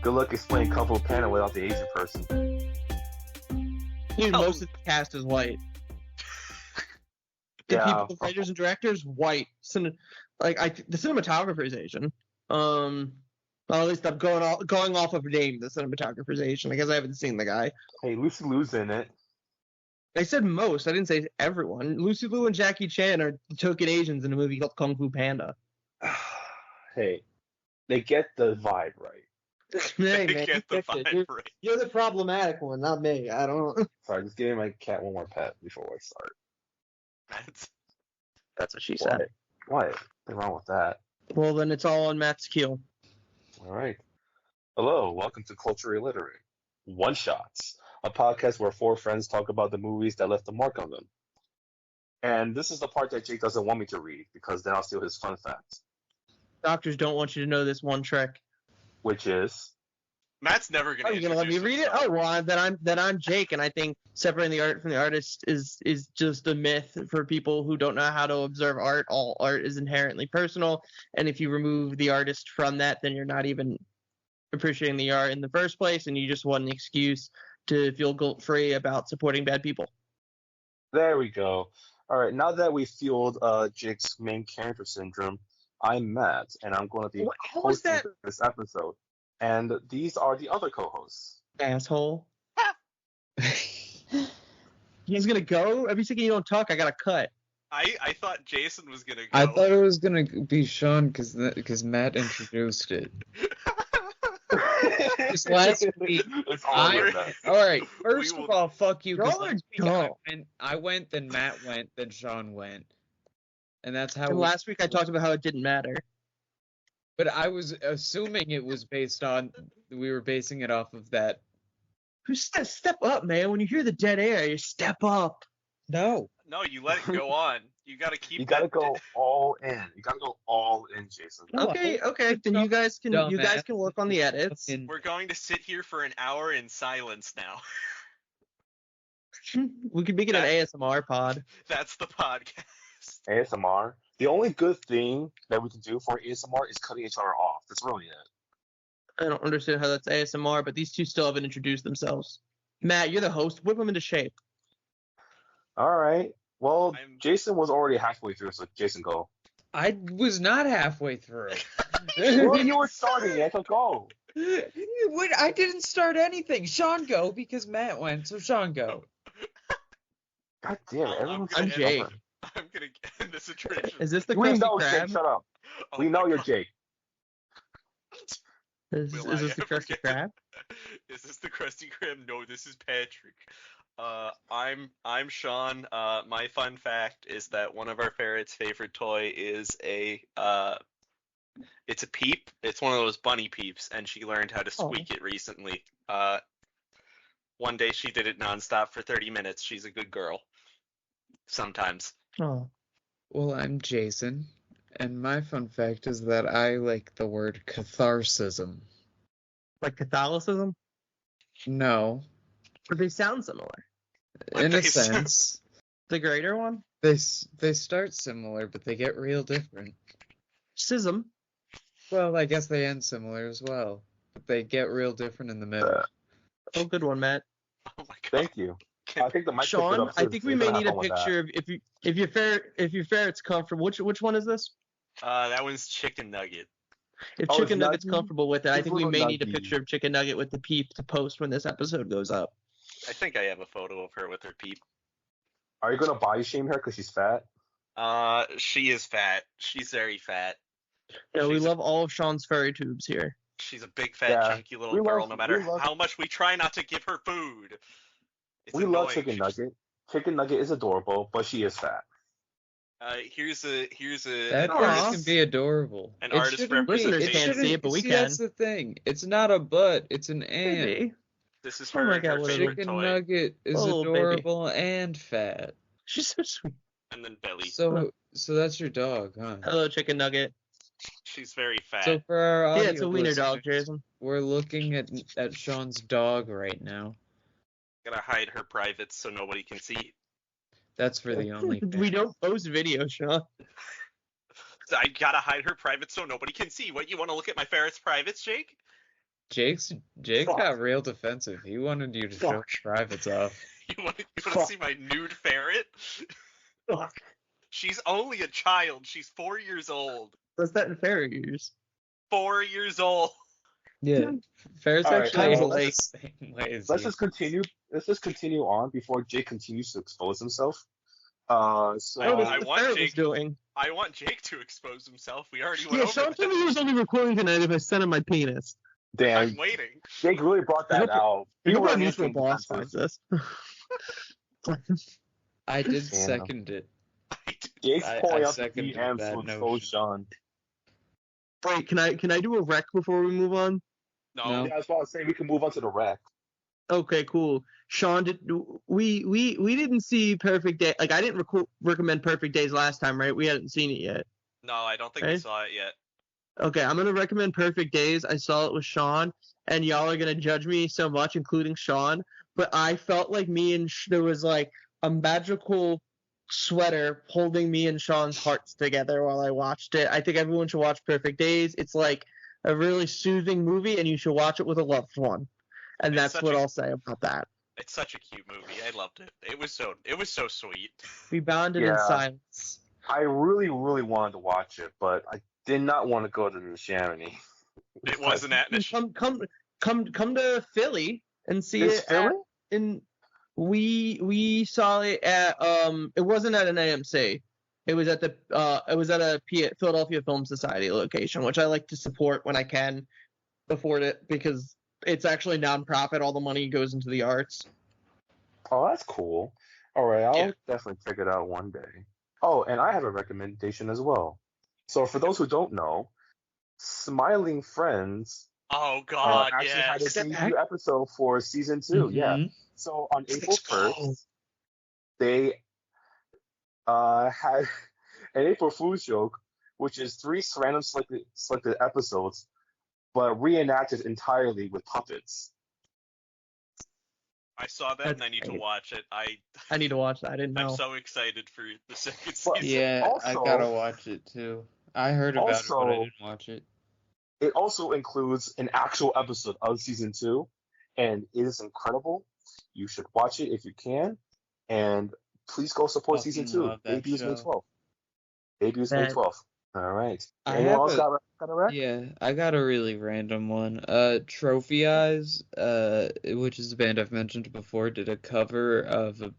Good luck explaining Kung Fu Panda without the Asian person. Dude, most of the cast is white. The people, the writers and directors, white. The cinematographer is Asian. Well, at least I'm going off of name. The cinematographer is Asian. I guess I haven't seen the guy. Hey, Lucy Liu's in it. I said most. I didn't say everyone. Lucy Liu and Jackie Chan are the token Asians in a movie called Kung Fu Panda. Hey, they get the vibe right. Hey, They man, get the vibe right. You're the problematic one, not me. I don't. Sorry, just giving my cat one more pet before I start. That's what she said. What? Nothing wrong with that. Well, then it's all on Matt's keel. All right. Hello, welcome to Culture Illiterate. One Shots, a podcast where four friends talk about the movies that left a mark on them. And this is the part that Jake doesn't want me to read because then I'll steal his fun facts. Doctors don't want you to know this one trick. Which is? Matt's never gonna. Are you gonna let me read it? Oh, well, then I'm Jake, and I think separating the art from the artist is just a myth for people who don't know how to observe art. All art is inherently personal, and if you remove the artist from that, then you're not even appreciating the art in the first place, and you just want an excuse to feel guilt-free about supporting bad people. There we go. All right, now that we've fueled Jake's main character syndrome, I'm Matt, and I'm going to be hosting this episode. And these are the other co-hosts. Asshole. He's gonna go? Every second you don't talk, I gotta cut. I thought Jason was gonna go. I thought it was gonna be Sean because Matt introduced it. This last week, alright, first of all, fuck you, because I went, then Matt went, then Sean went. And that's how last week I talked about how it didn't matter. But I was assuming it was we were basing it off of that. Step up, man. When you hear the dead air, you step up. No, you let it go on. You gotta keep. You gotta go all in. You gotta go all in, Jason. Okay. Then you guys can work on the edits. We're going to sit here for an hour in silence now. We could make it an ASMR pod. That's the podcast. ASMR. The only good thing that we can do for ASMR is cutting each other off. That's really it. I don't understand how that's ASMR, but these two still haven't introduced themselves. Matt, you're the host. Whip them into shape. All right. Well, Jason was already halfway through, so Jason, go. I was not halfway through. Well, you were starting it, so go. I didn't start anything. Sean, go, because Matt went, so Sean, go. God damn it. I'm Jake. I'm gonna get in this situation. Is this the Krusty Krab? Jake, shut up. We know you're Jake. Is this the Krusty Krab? Is this the Krusty Krab? No, this is Patrick. I'm Sean. My fun fact is that one of our ferret's favorite toy is it's a peep. It's one of those bunny peeps, and she learned how to squeak it recently. One day she did it nonstop for 30 minutes. She's a good girl. Sometimes. Oh. Well, I'm Jason, and my fun fact is that I like the word catharsism. Like Catholicism? No. But they sound similar. In a sense. The greater one? They start similar, but they get real different. Schism. Well, I guess they end similar as well, but they get real different in the middle. Oh, good one, Matt. Oh my God. Thank you. I think the mic Sean, I think we may need a picture of if your ferret's comfortable. Which one is this? That one's Chicken Nugget. If Chicken Nugget's comfortable with it, I think we may need a picture of Chicken Nugget with the peep to post when this episode goes up. I think I have a photo of her with her peep. Are you gonna body shame her because she's fat? She is fat. She's very fat. Yeah, we love all of Sean's furry tubes here. She's a big, fat, chunky little girl, no matter how much we try not to give her food. We love Chicken Nugget. Chicken Nugget is adorable, but she is fat. Here's a that artist can be adorable. An artist representation. Listeners can't see it, but we can. That's the thing. It's not a butt. It's an ant. Maybe. This is her favorite Chicken toy. Nugget is adorable and fat. She's so sweet. And then belly. So that's your dog, huh? Hello, Chicken Nugget. She's very fat. So for our audio it's a wiener dog, Jason. We're looking at Sean's dog right now. Gotta hide her privates so nobody can see. That's for the only. We don't post video, Sean. I gotta hide her privates so nobody can see. What, you want to look at my ferret's privates, Jake? Jake Fuck. got real defensive. He wanted you to show Fuck. his privates off. You want to Fuck. see my nude ferret? Fuck. She's only a child. She's 4 years old. What's that in fairy years? 4 years old. Yeah, Ferret's All right, actually well, the let's same way as Let's you. just continue. Let's just continue on before Jake continues to expose himself. So I That's want what the ferret was Jake- doing. I want Jake to expose himself. We already went Yeah, over Sean that. told me he was only recording tonight if I sent him my penis. damn, I'm waiting. Jake really brought that out. I hope our really mutual is being boss defensive. finds this. I did Damn. second it. Jake's I pulling out the seconded DMs that to expose notion. Sean. Wait, can I do a rec before we move on? No. Yeah, I was about to say we can move on to the rec. Okay, cool. Sean, we didn't see Perfect Day. Like I didn't recommend Perfect Days last time, right? We hadn't seen it yet. No, I don't think we Okay. saw it yet. Okay, I'm gonna recommend Perfect Days. I saw it with Sean, and y'all are gonna judge me so much, including Sean. But I felt like me and there was like a magical sweater holding me and Sean's hearts together while I watched it. I think everyone should watch Perfect Days. It's like a really soothing movie, and you should watch it with a loved one. And It's that's such what a- I'll say about that. It's such a cute movie. I loved it. It was so sweet. We bonded in Yeah. silence. I really, really wanted to watch it, but I did not want to go to the Chamonix. It wasn't at Come to Philly and see It's it. Philly? We saw it at it wasn't at an AMC. It was at a Philadelphia Film Society location, which I like to support when I can afford it because it's actually nonprofit. All the money goes into the arts. Oh, that's cool. All right, I'll Yeah. definitely check it out one day. Oh, and I have a recommendation as well. So for those who don't know, Smiling Friends Oh God, actually had a yes. debut episode for season 2. Yeah. Mhm. So on April go. 1st, they had an April Fool's joke, which is 3 random selected episodes, but reenacted entirely with puppets. I saw that and I need to watch it. I need to watch that. I didn't know. I'm so excited for the second Well, season. Yeah, I Also- gotta watch it too. I heard about it, but I Also- didn't watch it. It also includes an actual episode of season 2, and it is incredible. You should watch it if you can, and please go support Fucking season 2. love that Debuts May show. 12th. Debuts May That- 12th. All right. I Anyone have else a- got a rec? Yeah, I got a really random one. Trophy Eyes, which is a band I've mentioned before, did a cover of a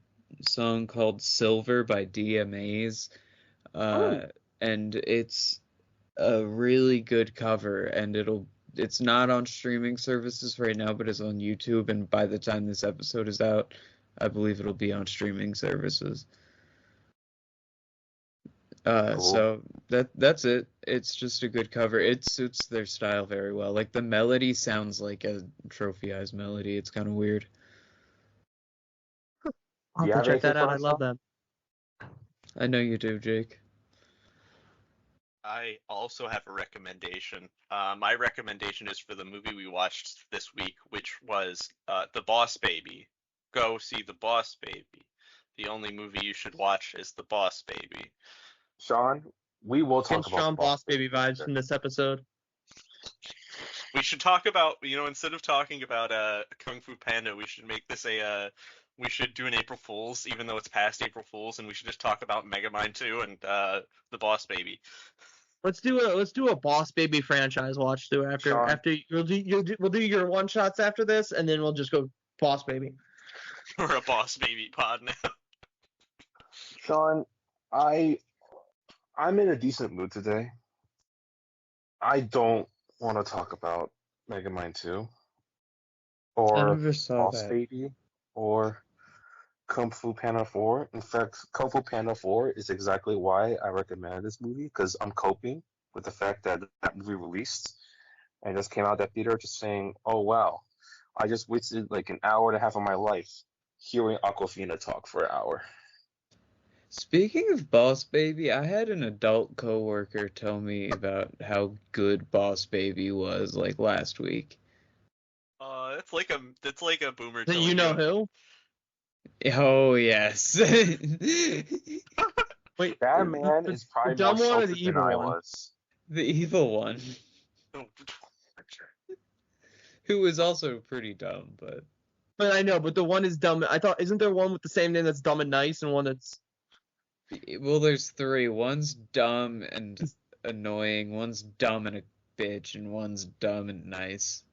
song called Silver by DMAs. And it's a really good cover, and it's not on streaming services right now, but it's on YouTube, and by the time this episode is out, I believe it'll be on streaming services. Cool. So that's it. It's just a good cover. It suits their style very well. Like the melody sounds like a Trophy Eyes melody. It's kind of weird. I'll Do you have to have check that anything out. for I us, love that. I know you do, Jake. I also have a recommendation. My recommendation is for the movie we watched this week, which was The Boss Baby. Go see The Boss Baby. The only movie you should watch is The Boss Baby. Sean, we will talk Get about strong the boss baby vibes from this episode. We should talk about, instead of talking about Kung Fu Panda, we should make this we should do an April Fool's, even though it's past April Fool's, and we should just talk about Megamind 2 and The Boss Baby. Let's do a boss baby franchise watch through Sean. after we'll do your one shots after this, and then we'll just go boss baby. We're a Boss Baby pod now. Sean, I'm in a decent mood today. I don't want to talk about Megamind 2 I or never saw Boss that. Baby or Kung Fu Panda 4. In fact, Kung Fu Panda 4 is exactly why I recommended this movie, because I'm coping with the fact that that movie released and just came out of that theater just saying, oh wow, I just wasted like an hour and a half of my life hearing Aquafina talk for an hour. Speaking of Boss Baby, I had an adult coworker tell me about how good Boss Baby was like last week. It's like a boomer. Do telling you know who? Oh yes. Wait, That man is probably more dumb one or the sheltered than evil I one? was. The evil one. who is also pretty dumb, but But I know, but the one is dumb. I thought, isn't there one with the same name that's dumb and nice, and one that's well, there's three. One's dumb and annoying, one's dumb and a bitch, and one's dumb and nice.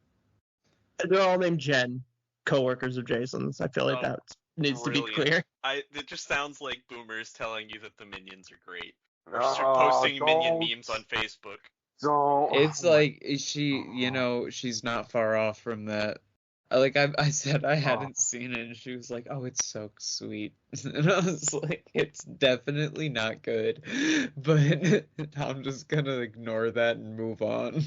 they're all named Jen, coworkers of Jason's. I feel like Oh, that needs to be brilliant. clear. It just sounds like boomers telling you that the minions are great. Or Oh, posting minion don't- memes on Facebook. Don't. It's like she, she's not far off from that. I said I hadn't seen it, and she was like, "Oh, it's so sweet," and I was like, "It's definitely not good," but I'm just gonna ignore that and move on.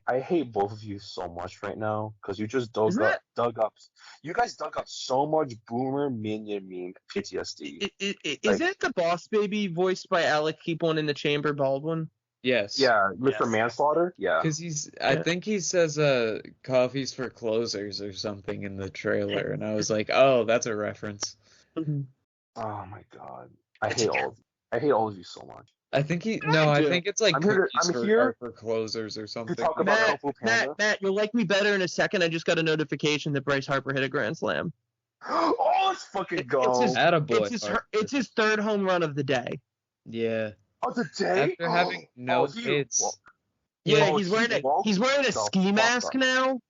I hate both of you so much right now because you just dug Isn't up, dug up. You guys dug up so much boomer minion meme PTSD. Is it the Boss Baby voiced by Alec Keepone in the Chamber Baldwin? Yes. Yeah, Mr. Yes. Manslaughter. Yeah. Because I think he says coffee's for closers or something in the trailer, and I was like, oh, that's a reference. Mm-hmm. Oh my god, I hate all of you so much. I think I do. think it's like I'm here- cookies I'm here are for closers or something. talk about Kung Fu Panda. Matt, you'll like me better in a second. I just got a notification that Bryce Harper hit a grand slam. Oh, let's fucking go. It's just- Attaboy. It's his third home run of the day. Yeah. Oh, the day After having no he- hits. well, Yeah, Oh, he's wearing he woke a the ski fuck mask up. now.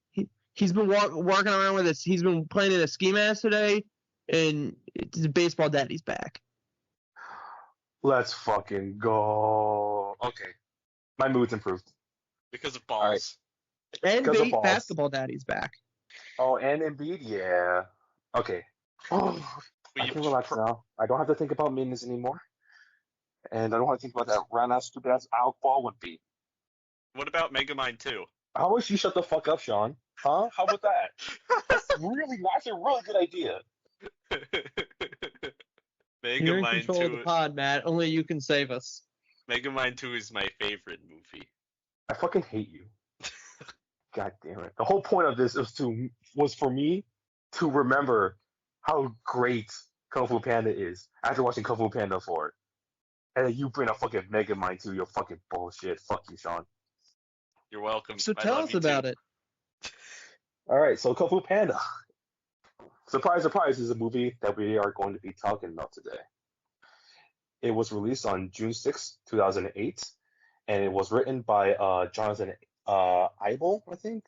He's been walking around with this. He's been playing in a ski mask today, and it's a baseball daddy's back. Let's fucking go. Okay, my mood's improved. Because of All right. balls. And Because of balls. basketball daddy's back. Oh, and Embiid, yeah. Okay. Oh, But I you can relax now. I don't have to think about minions anymore. And I don't have to think about that round-ass, stupid-ass Alec Baldwin beat. What about Megamind 2? How about you shut the fuck up, Sean? Huh? How about that? That's a really good idea. You're in Megamind control of the 2. pod, Matt. Only you can save us. Megamind 2 is my favorite movie. I fucking hate you. God damn it. The whole point of this was for me to remember how great Kung Fu Panda is after watching Kung Fu Panda 4. And then you bring a fucking Megamind to your fucking bullshit. Fuck you, Sean. You're welcome. So I tell love us you about too. it. Alright, so Kung Fu Panda. Surprise, surprise, is a movie that we are going to be talking about today. It was released on June 6, 2008, and it was written by Jonathan Eibel, I think,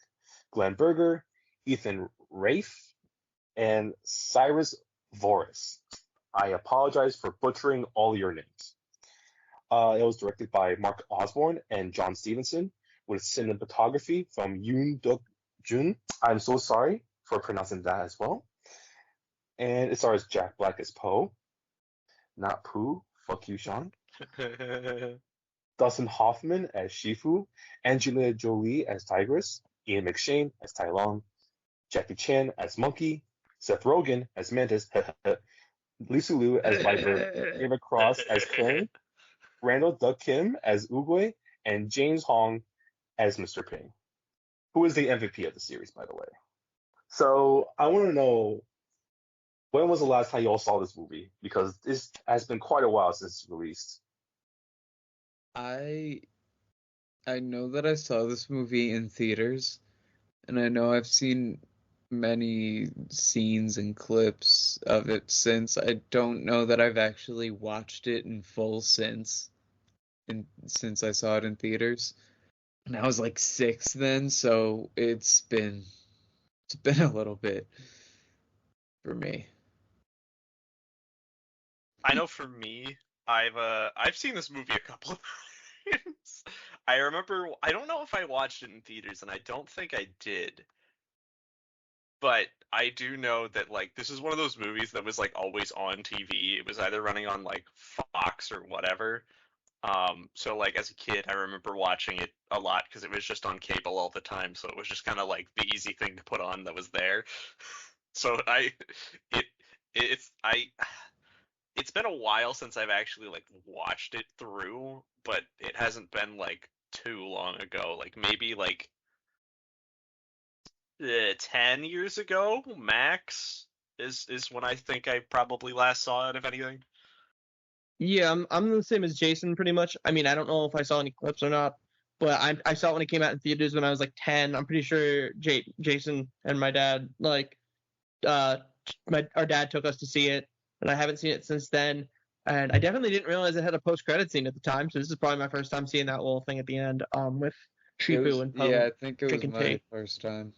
Glenn Berger, Ethan Rafe, and Cyrus Voris. I apologize for butchering all your names. It was directed by Mark Osborne and John Stevenson, with cinematography from Yoon Duk Jun. I'm so sorry for pronouncing that as well. And it stars Jack Black as Poe, not Pooh. Fuck you, Sean. Dustin Hoffman as Shifu, Angelina Jolie as Tigress, Ian McShane as Tai Long, Jackie Chan as Monkey, Seth Rogen as Mantis, Lisa Liu as Viper, David Cross as Krang, Randall Duck Kim as Oogway, and James Hong as Mr. Ping, who is the MVP of the series, by the way. So I want to know, when was the last time you all saw this movie? Because this has been quite a while since it's released. I know that I saw this movie in theaters, and I know I've seen many scenes and clips of it since. I don't know that I've actually watched it in full since I saw it in theaters. And I was like 6 then, so it's been a little bit for me. I know for me, I've seen this movie a couple of times. I remember, I don't know if I watched it in theaters, and I don't think I did. But I do know that, like, this is one of those movies that was, like, always on TV. It was either running on, like, Fox or whatever. So, like, as a kid, I remember watching it a lot because it was just on cable all the time. So it was just kind of, like, the easy thing to put on that was there. So it's been a while since I've actually, like, watched it through, but it hasn't been, like, too long ago. Like, maybe, like, 10 years ago, max, is when I think I probably last saw it, if anything. Yeah, I'm the same as Jason pretty much. I mean, I don't know if I saw any clips or not, but I saw it when it came out in theaters when I was like 10. I'm pretty sure Jason and my dad our dad took us to see it, and I haven't seen it since then. And I definitely didn't realize it had a post-credit scene at the time, so this is probably my first time seeing that little thing at the end, with Shifu and Poe I think it was drinking my tea. first time.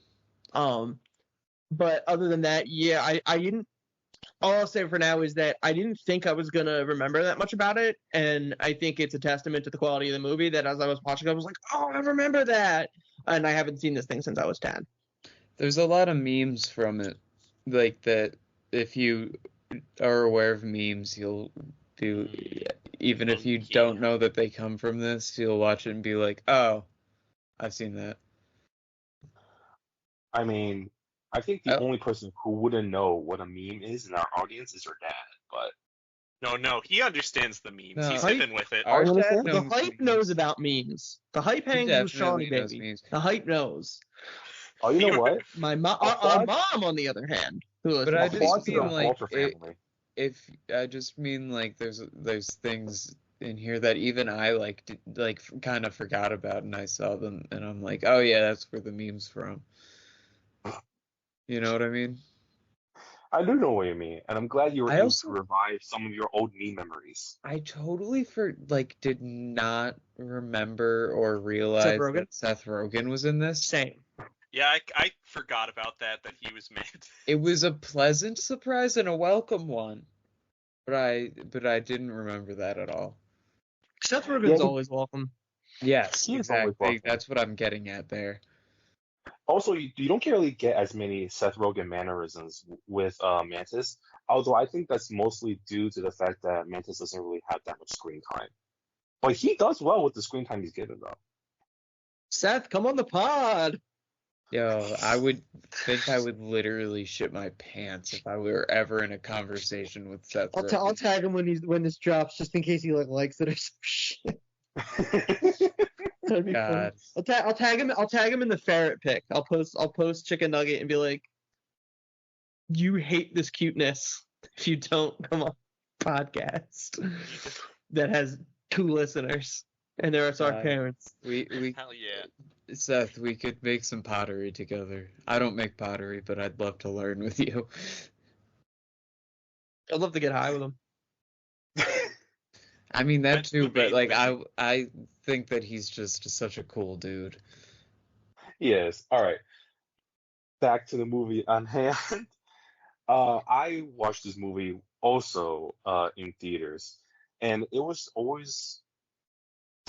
But other than that, yeah, I didn't. All I'll say for now is that I didn't think I was gonna remember that much about it, and I think it's a testament to the quality of the movie that as I was watching, I was like, oh, I remember that, and I haven't seen this thing since I was 10. There's a lot of memes from it, like that. If you are aware of memes, you'll do. Even if you don't know that they come from this, you'll watch it and be like, oh, I've seen that. I mean, I think the only person who wouldn't know what a meme is in our audience is your dad, but No, he understands the memes. No. He's living with it. Our understand? dad The knows hype memes. knows about memes. The hype He hangs with Shawnee, definitely knows baby. memes. The hype knows. oh, you know what? Our Applaud- mom, on the other hand, who But I listens to just Applaud to these the mean, like, Walter family. if I just mean like there's things in here that even I kind of forgot about, and I saw them and I'm like, oh yeah, that's where the meme's from. You know what I mean? I do know what you mean, and I'm glad you were I able also- to revive some of your old meme memories. I totally did not remember or realize Rogen? that Seth Rogen was in this. Same. Yeah, I forgot about that he was mad. It was a pleasant surprise and a welcome one, but I didn't remember that at all. Seth Rogen's Yeah, always welcome. Yes, He is always exactly. welcome. That's what I'm getting at there. Also, you don't really get as many Seth Rogen mannerisms with Mantis, although I think that's mostly due to the fact that Mantis doesn't really have that much screen time. But he does well with the screen time he's given, though. Seth, come on the pod. Yo, I would think I would literally shit my pants if I were ever in a conversation with Seth I'll Rogen. tag him when this drops, just in case he likes it or some shit. That'd be God. funny. I'll tag him. I'll tag him in the ferret pic. I'll post Chicken Nugget and be like, "You hate this cuteness if you don't come on podcast that has 2 listeners, and they're our God. parents." We Hell yeah. Seth, we could make some pottery together. I don't make pottery, but I'd love to learn with you. I'd love to get high with him. I mean that That's too, the but main like thing. I think that he's just such a cool dude. Yes. All right. Back to the movie on hand. I watched this movie also in theaters, and it was always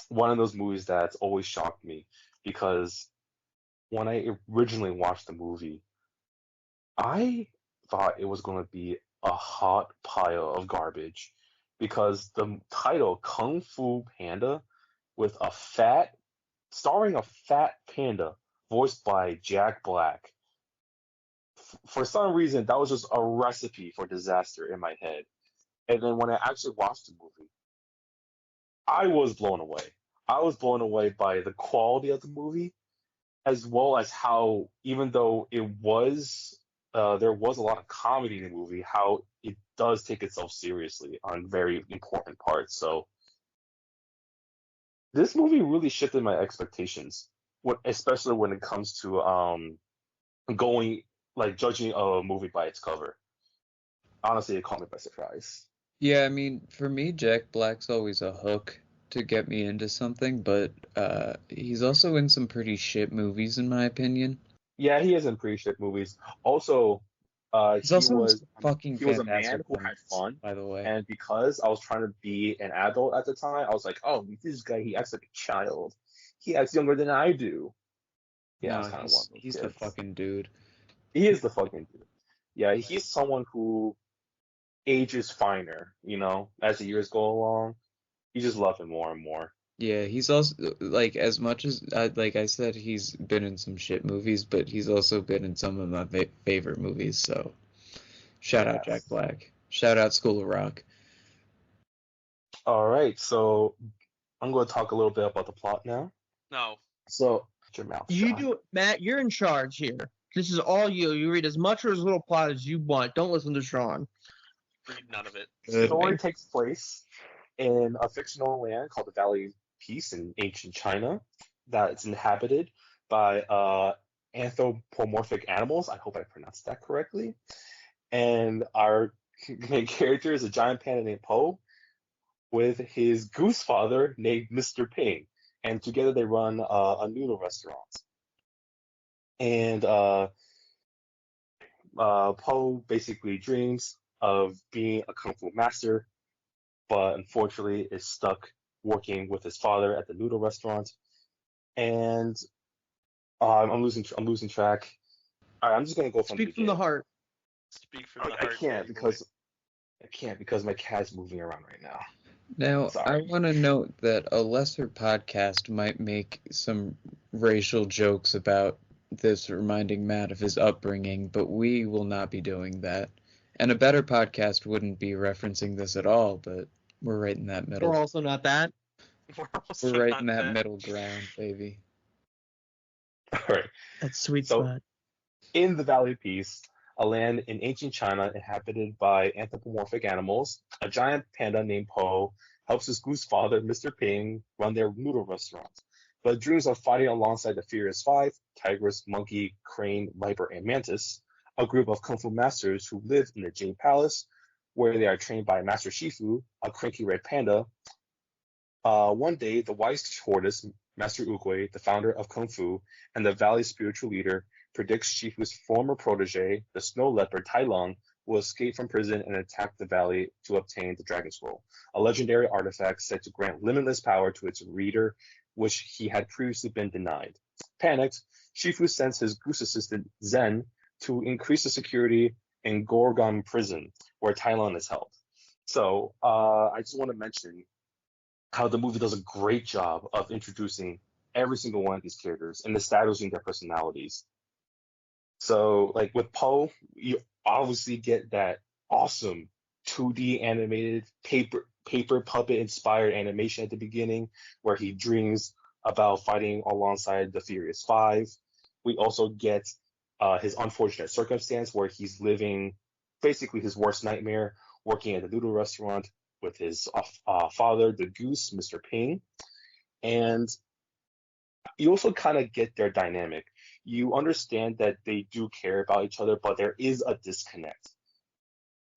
one of those movies that's always shocked me because when I originally watched the movie, I thought it was going to be a hot pile of garbage because the title Kung Fu Panda with starring a fat panda voiced by Jack Black. For some reason, that was just a recipe for disaster in my head. And then when I actually watched the movie, I was blown away. I was blown away by the quality of the movie, as well as how, even though there was a lot of comedy in the movie, how it does take itself seriously on very important parts. So this movie really shifted my expectations, especially when it comes to judging a movie by its cover. Honestly, it caught me by surprise. Yeah, I mean, for me, Jack Black's always a hook to get me into something, but he's also in some pretty shit movies, in my opinion. Yeah, he is in pretty shit movies. Also, He's also in some fucking he was a fantastic man who had films, fun, by the way. and because I was trying to be an adult at the time, I was like, oh, this guy, he acts like a child. He acts younger than I do. Yeah, No, it's kind of one of those he's the kids. fucking dude. He is the fucking dude. Yeah, he's someone who ages finer, as the years go along. You just love him more and more. Yeah, he's also like as much as like I said, he's been in some shit movies, but he's also been in some of my favorite movies. So, shout out Jack Black. Shout out School of Rock. All right, so I'm going to talk a little bit about the plot now. No. So, shut your mouth. You Sean. do it, Matt. You're in charge here. This is all you. You read as much or as little plot as you want. Don't listen to Sean. Read none of it. The story takes place in a fictional land called the Valley of Peace in ancient China. that's inhabited by anthropomorphic animals. I hope I pronounced that correctly. And our main character is a giant panda named Po with his goose father named Mr. Ping. And together they run a noodle restaurant. And Po basically dreams of being a kung fu master, but unfortunately is stuck working with his father at the noodle restaurant. And I'm losing track. All right, I'm just gonna go from Speak from the heart. Speak from the I heart. can't baby because my cat's moving around right now. Now, I Sorry. want to note that a lesser podcast might make some racial jokes about this, reminding Matt of his upbringing, but we will not be doing that. And a better podcast wouldn't be referencing this at all, but we're right in that We're middle. also not that. We're also We're right not in that that. middle ground, baby. All right. That's sweet So- spot. In the Valley of Peace, a land in ancient China inhabited by anthropomorphic animals, a giant panda named Po helps his goose father, Mr. Ping, run their noodle restaurant. But dreams of fighting alongside the Furious Five, Tigress, Monkey, Crane, Viper, and Mantis, a group of kung fu masters who live in the Jade Palace, where they are trained by Master Shifu, a cranky red panda. One day, the wise tortoise, Master Oogway, the founder of Kung Fu and the Valley's spiritual leader, predicts Shifu's former protege, the snow leopard Tai Lung, will escape from prison and attack the valley to obtain the Dragon Scroll, a legendary artifact said to grant limitless power to its reader, which he had previously been denied. Panicked, Shifu sends his goose assistant Zen to increase the security in Gorgon prison, where Tai Lung is held. So I just want to mention how the movie does a great job of introducing every single one of these characters and establishing their personalities. So, like with Po, you obviously get that awesome 2D animated paper puppet inspired animation at the beginning, where he dreams about fighting alongside the Furious Five. We also get his unfortunate circumstance where he's living basically his worst nightmare, working at the noodle restaurant with his father, the goose, Mr. Ping. And you also kind of get their dynamic. You understand that they do care about each other, but there is a disconnect,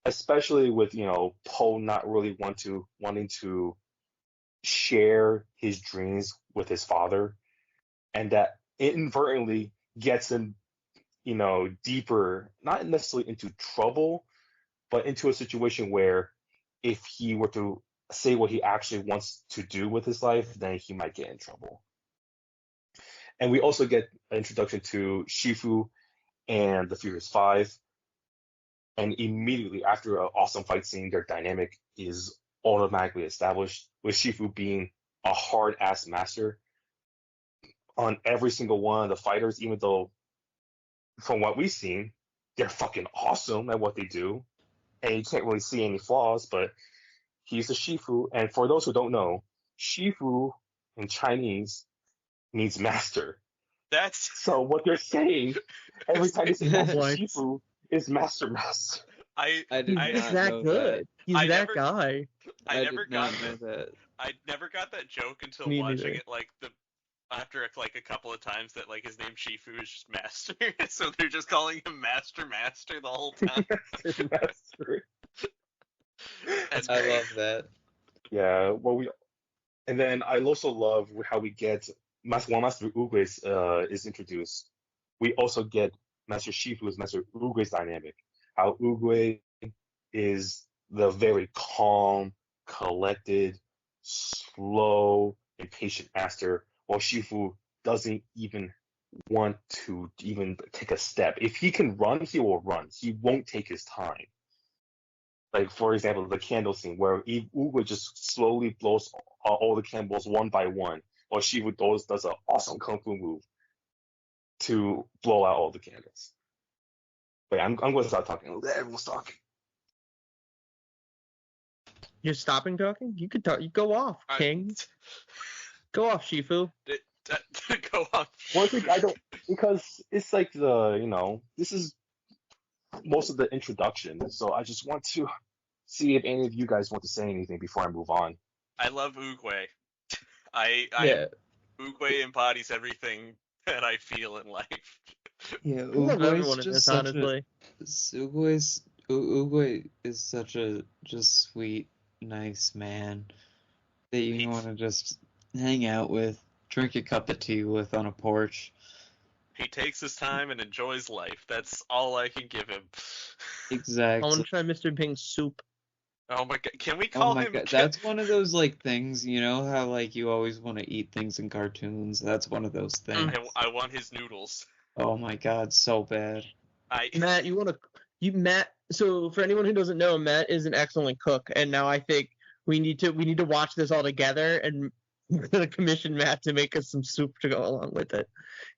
especially with Po not really wanting to share his dreams with his father, and that inadvertently gets him deeper, not necessarily into trouble, but into a situation where if he were to say what he actually wants to do with his life, then he might get in trouble. And we also get an introduction to Shifu and the Furious Five. And immediately after an awesome fight scene, their dynamic is automatically established, with Shifu being a hard-ass master on every single one of the fighters, even though from what we've seen, they're fucking awesome at what they do. And you can't really see any flaws, but he's a Shifu. And for those who don't know, Shifu in Chinese means master. That's So what they're saying every time they say Master What? Shifu is Master. I I did He's not that know good. He's I that never- guy. I never did not got know that. that. I never got that joke until Me watching neither. it after a couple of times that his name Shifu is just Master, so they're just calling him Master the whole time. Master. That's I great. love that. Yeah, and then I also love how we get when Master Oogway is introduced. We also get Master Shifu's Master Oogway's dynamic. How Oogway is the very calm, collected, slow, and patient master, while Shifu doesn't even want to even take a step. If he can run, he will run. He won't take his time. Like, for example, the candle scene where Oogway just slowly blows all the candles one by one, while Shifu does an awesome kung fu move to blow out all the candles. Wait, I'm going to start talking. Everyone's talking. You're stopping talking? You could talk. You go off, King. Go off, Shifu. Go on. One thing I don't, because it's like this is most of the introduction, so I just want to see if any of you guys want to say anything before I move on. I love Oogway. Yeah. Uguay embodies everything that I feel in life. Yeah, I love Uguay's everyone in just this, such a honestly. Uguay is such a just sweet, nice man that you He want to just hang out with, drink a cup of tea with on a porch. he takes his time and enjoys life. That's all I can give him. I want Exactly. to try Mr. Pink's soup. Oh my god, can we Oh call my him? God, that's one of those like things, you know how like you always want to eat things in cartoons? That's one of those things. I want his noodles. Oh my God, so bad. Matt, Matt. So for anyone who doesn't know, Matt is an excellent cook, and now I think we need to watch this all together, and we're gonna commission Matt to make us some soup to go along with it.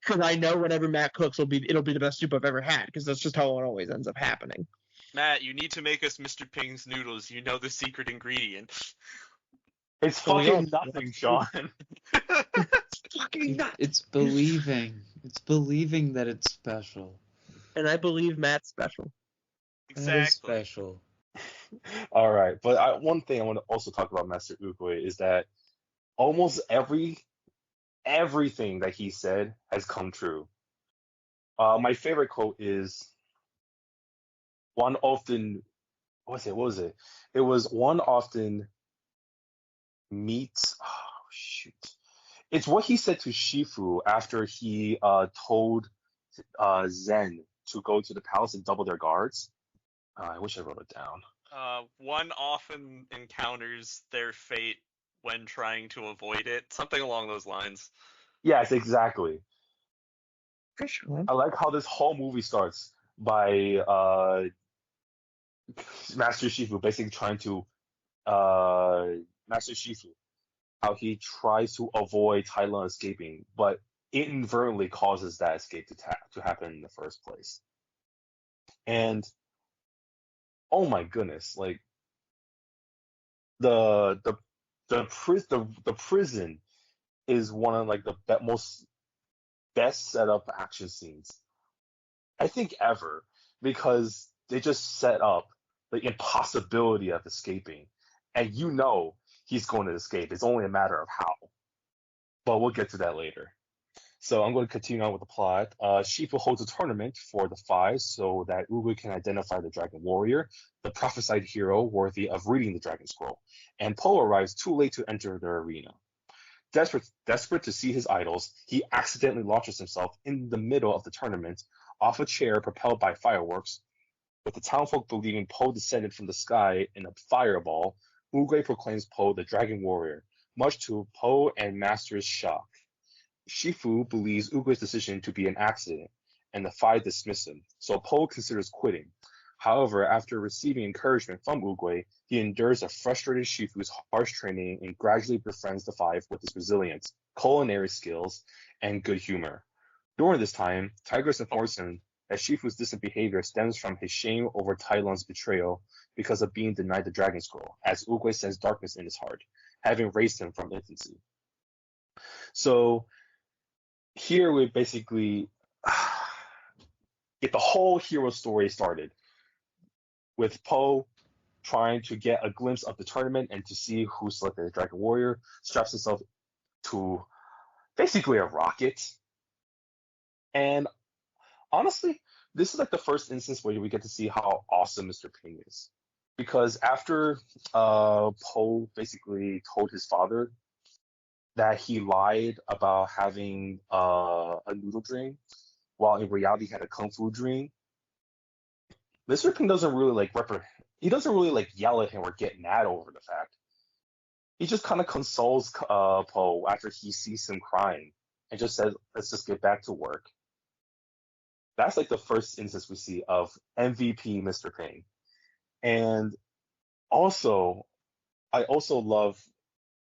Because I know whenever Matt cooks, it'll be the best soup I've ever had. Because that's just how it always ends up happening. Matt, you need to make us Mr. Ping's noodles. You know the secret ingredient. It's So we all fucking nothing, Sean. It's fucking nuts. It's believing. It's believing that it's special. And I believe Matt's special. That is Exactly. special. All right, but one thing I want to also talk about Master Oogway is that almost everything that he said has come true. My favorite quote is one often. What was it? What was it? It was one often meets. Oh shoot! It's what he said to Shifu after he told Zen to go to the palace and double their guards. I wish I wrote it down. One often encounters their fate when trying to avoid it. Something along those lines. Yes, exactly. For sure. I like how this whole movie starts by Master Shifu basically trying to Master Shifu how he tries to avoid Tai Lung escaping, but inadvertently causes that escape to happen in the first place. And oh my goodness, like the the the prison is one of like the most best set up action scenes I think ever because they just set up the impossibility of escaping, and you know he's going to escape. It's only a matter of how, but we'll get to that later. So I'm going to continue on with the plot. Shifu holds a tournament for the five so that Uwe can identify the Dragon Warrior, the prophesied hero worthy of reading the Dragon Scroll, and Po arrives too late to enter their arena. Desperate to see his idols, he accidentally launches himself in the middle of the tournament off a chair propelled by fireworks. With the townfolk believing Po descended from the sky in a fireball, Uguay proclaims Po the Dragon Warrior, much to Po and Master's shock. Shifu believes Uguay's decision to be an accident, and the five dismiss him, so Po considers quitting. However, after receiving encouragement from Uguay, he endures a frustrated Shifu's harsh training and gradually befriends the five with his resilience, culinary skills, and good humor. During this time, Tigress informs him that Shifu's distant behavior stems from his shame over Tai Lung's betrayal because of being denied the Dragon Scroll, as Uguay sends darkness in his heart, having raised him from infancy. So here we basically get the whole hero story started with Po trying to get a glimpse of the tournament and to see who selected the Dragon Warrior, straps himself to basically a rocket. And honestly, this is like the first instance where we get to see how awesome Mr. Ping is. Because after Po basically told his father that he lied about having a noodle dream, while in reality he had a kung fu dream, Mr. Ping doesn't really he doesn't really like yell at him or get mad over the fact. He just kind of consoles Po after he sees him crying and just says, "Let's just get back to work." That's like the first instance we see of MVP Mr. Ping. And also, I also love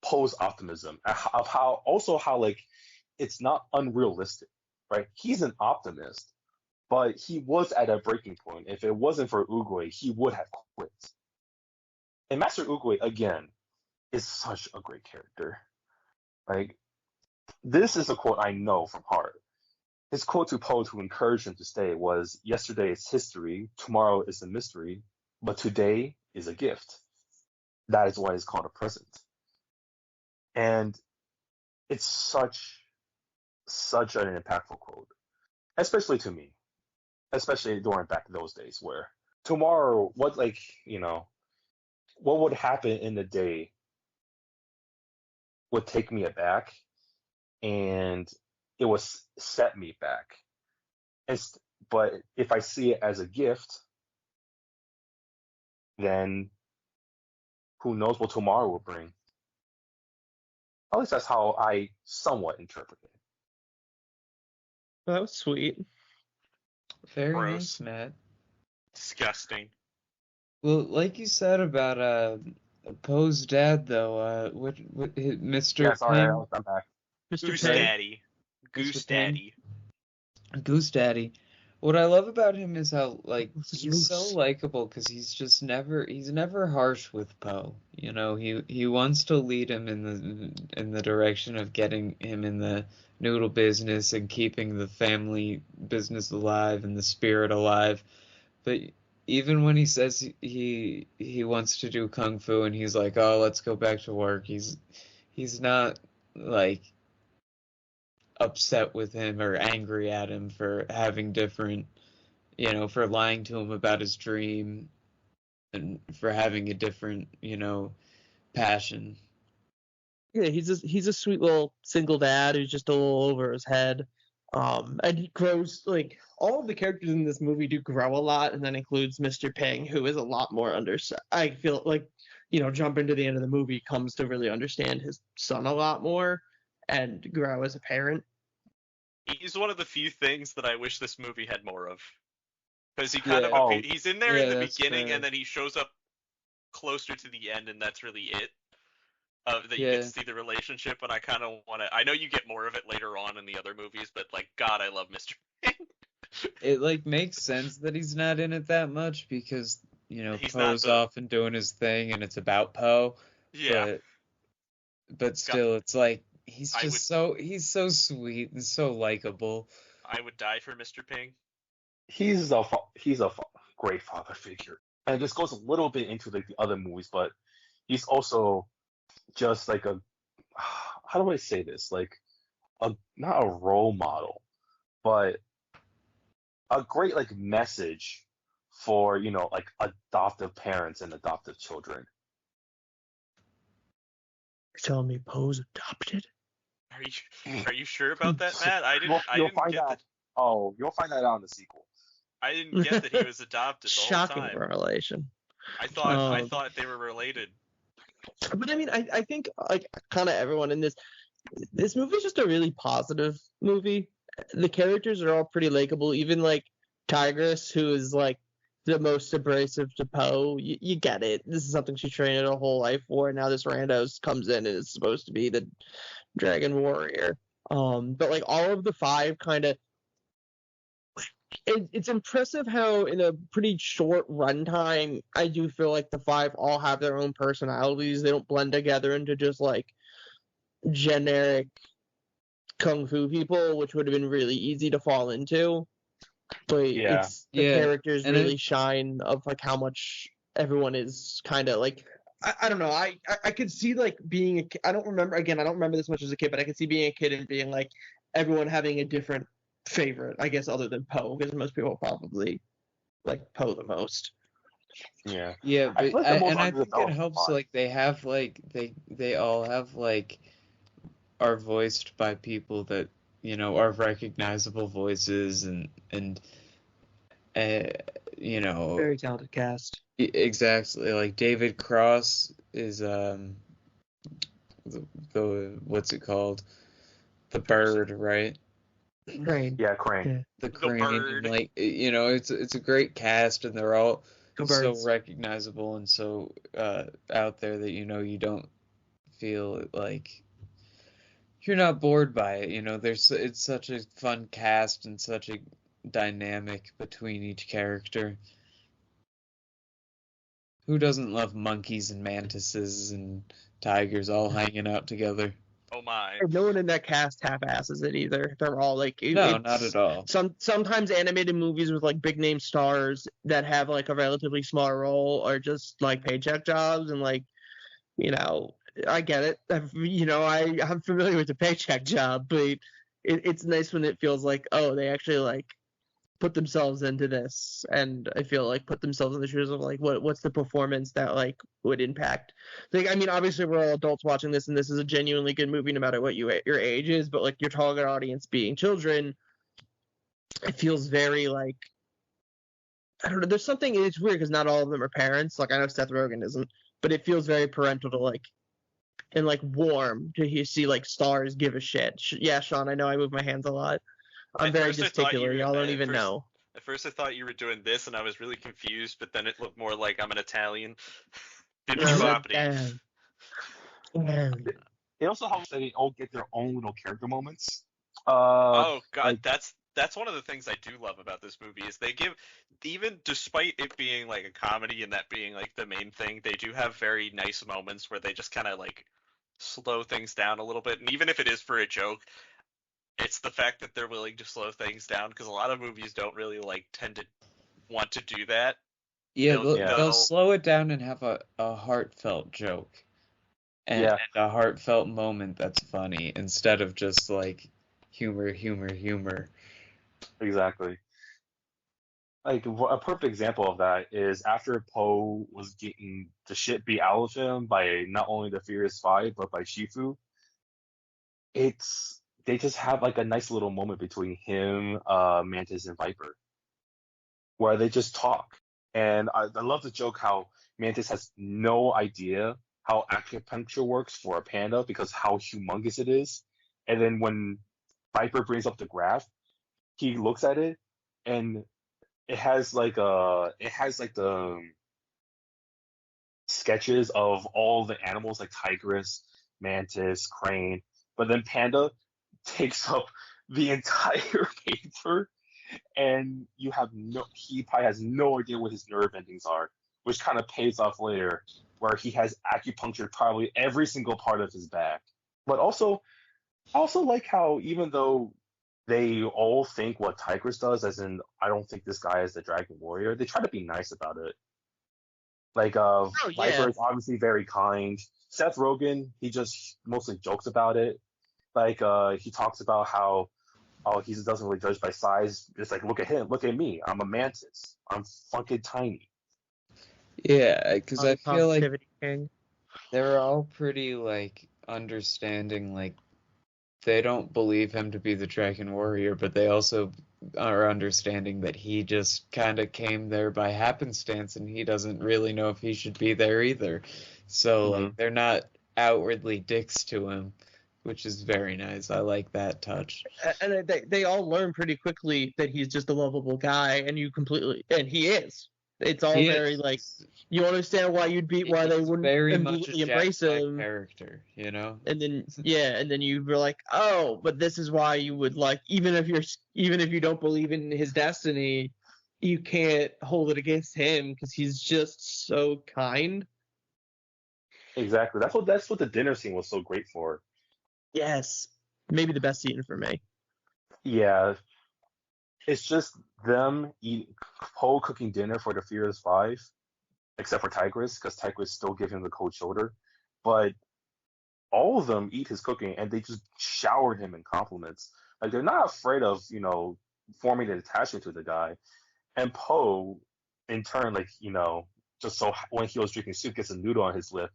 Poe's optimism of how like it's not unrealistic, right? He's an optimist, but he was at a breaking point. If it wasn't for Uguay, he would have quit. And Master Uguay again is such a great character. Like this is a quote I know from heart. His quote to Poe to encourage him to stay was, "Yesterday is history, tomorrow is a mystery, but today is a gift." That is why it's called a present. And it's such such an impactful quote, especially to me, especially during back those days where tomorrow, what what would happen in the day would take me aback, and it would set me back. But if I see it as a gift, then who knows what tomorrow will bring. At least that's how I somewhat interpret it. That was sweet. Very Gross. nice, Matt. Disgusting. Well, like you said about Poe's dad, though, Mr. Yeah, sorry, Ping, I'm back. Mr. Goose Ping. Daddy. Goose Mr. Ping. Daddy. Goose Daddy. What I love about him is how This is he's so loose. likable because he's never harsh with Poe. You know, he wants to lead him in the direction of getting him in the noodle business and keeping the family business alive and the spirit alive. But even when he says he wants to do kung fu and he's like, "Oh, let's go back to work," he's not like upset with him or angry at him for having different, for lying to him about his dream and for having a different, passion. Yeah, he's a sweet little single dad who's just a little over his head. And he grows, like, all of the characters in this movie do grow a lot, and that includes Mr. Ping, who is a lot more I feel like, jumping to the end of the movie comes to really understand his son a lot more and grow as a parent. He's one of the few things that I wish this movie had more of. Because he Yeah. he's in there Yeah, in the that's beginning fair. and then he shows up closer to the end and that's really it. That you Yeah. get to see the relationship, and I kind of want to. I know you get more of it later on in the other movies, but like, God, I love Mr. Ping. It makes sense that he's not in it that much because, He's Poe's not off and doing his thing and it's about Poe. Yeah, But still, it's like he's I just he's so sweet and so likable. I would die for Mr. Ping. He's a great father figure, and this goes a little bit into like the other movies, but he's also just like how do I say this? Like not a role model, but a great like message for like adoptive parents and adoptive children. You're telling me Poe's adopted? Are you sure about that, Matt? I You'll didn't find get out. that. Oh, you'll find that out in the sequel. I didn't get that he was adopted the whole Shocking time. revelation. I thought they were related. But I mean, I think like kind of everyone in this movie is just a really positive movie. The characters are all pretty likable. Even like Tigress, who is like the most abrasive to Poe. You get it. This is something she trained her whole life for. And now this randos comes in and is supposed to be the Dragon Warrior. But like all of the five kind of. It's impressive how in a pretty short runtime, I do feel like the five all have their own personalities. They don't blend together into just like generic kung fu people, which would have been really easy to fall into. But Yeah. it's the Yeah, characters and really shine of like how much everyone is kind of like. I don't know. I could see like being a kid. I don't remember this much as a kid, but I could see being a kid and being like everyone having a different favorite, I guess, other than Poe, because most people probably like Poe the most. Yeah. Yeah, I but feel like the most I think it underdeveloped helps plot. like they have like they all have like are voiced by people that are recognizable voices and Very talented cast. exactly, like David Cross is the what's it called, the bird, right? Crane. Yeah, Crane. Yeah. The The crane, bird. and like it's a great cast and they're all Go so Birds. recognizable and so out there that you don't feel like you're not bored by it. It's such a fun cast and such a dynamic between each character. Who doesn't love monkeys and mantises and tigers all hanging out together? Oh my. No one in that cast half-asses it either. They're all like No, not at all. Sometimes animated movies with like big name stars that have like a relatively small role are just like paycheck jobs, and like I get it. I'm familiar with the paycheck job, but it's nice when it feels like, oh, they actually like put themselves into this, and I feel like put themselves in the shoes of like what's the performance that like would impact. Like, I mean, obviously we're all adults watching this, and this is a genuinely good movie no matter what your age is, but like your target audience being children, it feels very like, I don't know. There's something, it's weird because not all of them are parents. Like, I know Seth Rogen isn't, but it feels very parental to like, and like warm to see like stars give a shit. Yeah, Sean, I know I move my hands a lot. I'm At very first I thought gesticular. Y'all don't at even first, know. At first I thought you were doing this, and I was really confused. But then it looked more like I'm an Italian. Did Yeah, you damn. Damn. They also help that they all get their own little character moments. Oh God, Like that's one of the things I do love about this movie is they give, even despite it being like a comedy and that being like the main thing, they do have very nice moments where they just kind of like slow things down a little bit. And even if it is for a joke, it's the fact that they're willing to slow things down, because a lot of movies don't really like tend to want to do that. Yeah, They'll, Yeah. they'll they'll slow it down and have a heartfelt joke yeah, and a heartfelt moment that's funny instead of just like humor, humor, humor. exactly. Like a perfect example of that is after Poe was getting the shit beat out of him by not only the Furious Five but by Shifu. They just have like a nice little moment between him, Mantis, and Viper, where they just talk. And I love the joke how Mantis has no idea how acupuncture works for a panda because how humongous it is. And then when Viper brings up the graph, he looks at it and it has like the sketches of all the animals like tigress, mantis, crane, but then panda takes up the entire paper, and you have no he probably has no idea what his nerve endings are, which kind of pays off later, where he has acupunctured probably every single part of his back. But also, I also like how even though they all think what Tigress does, as in I don't think this guy is the Dragon Warrior, they try to be nice about it. Like Oh Viper yeah. is obviously very kind. Seth Rogen, he just mostly jokes about it. Like he talks about how he doesn't really judge by size. Just like look at him, look at me. I'm a mantis. I'm fucking tiny. Yeah, because I Body feel like positivity king. they're all pretty like understanding, like they don't believe him to be the Dragon Warrior, but they also are understanding that he just kind of came there by happenstance and he doesn't really know if he should be there either. So like Hmm. they're not outwardly dicks to him, which is very nice. I like that touch. And they all learn pretty quickly that he's just a lovable guy, and he is. It's all He very like, is you understand why they he's wouldn't very much a immediately Jack embrace Black him, character, you know? and then yeah, and then you were like, oh, but this is why you would like, even if you don't believe in his destiny, you can't hold it against him because he's just so kind. Exactly. That's what the dinner scene was so great for. Yes, maybe the best scene for me. Yeah, it's just them eating Poe cooking dinner for the Furious Five, except for Tigress, because Tigress still give him the cold shoulder. But all of them eat his cooking and they just shower him in compliments. Like they're not afraid of, forming an attachment to the guy. And Poe, in turn, like, just so when he was drinking soup, gets a noodle on his lip.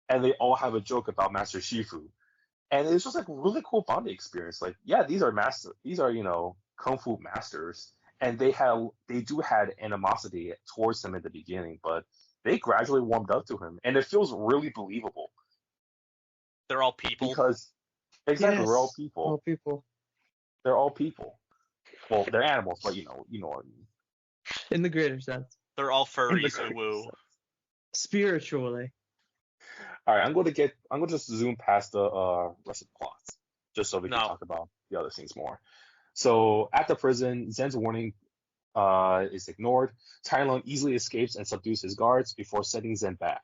And they all have a joke about Master Shifu. And it's just like a really cool bonding experience. Like, yeah, these are, kung fu masters. And they do had animosity towards him in the beginning, but they gradually warmed up to him. And it feels really believable. they're all people. Because exactly, we're all Yes, people. all people They're all people. Well, they're animals, but you know what I mean. in the greater sense, They're all In the furries. great Woo. sense. spiritually. All right, I'm going to just zoom past the rest of the plots, just so we can No. talk about the other things more. So at the prison, Zen's warning is ignored. Tai Lung easily escapes and subdues his guards before sending Zen back.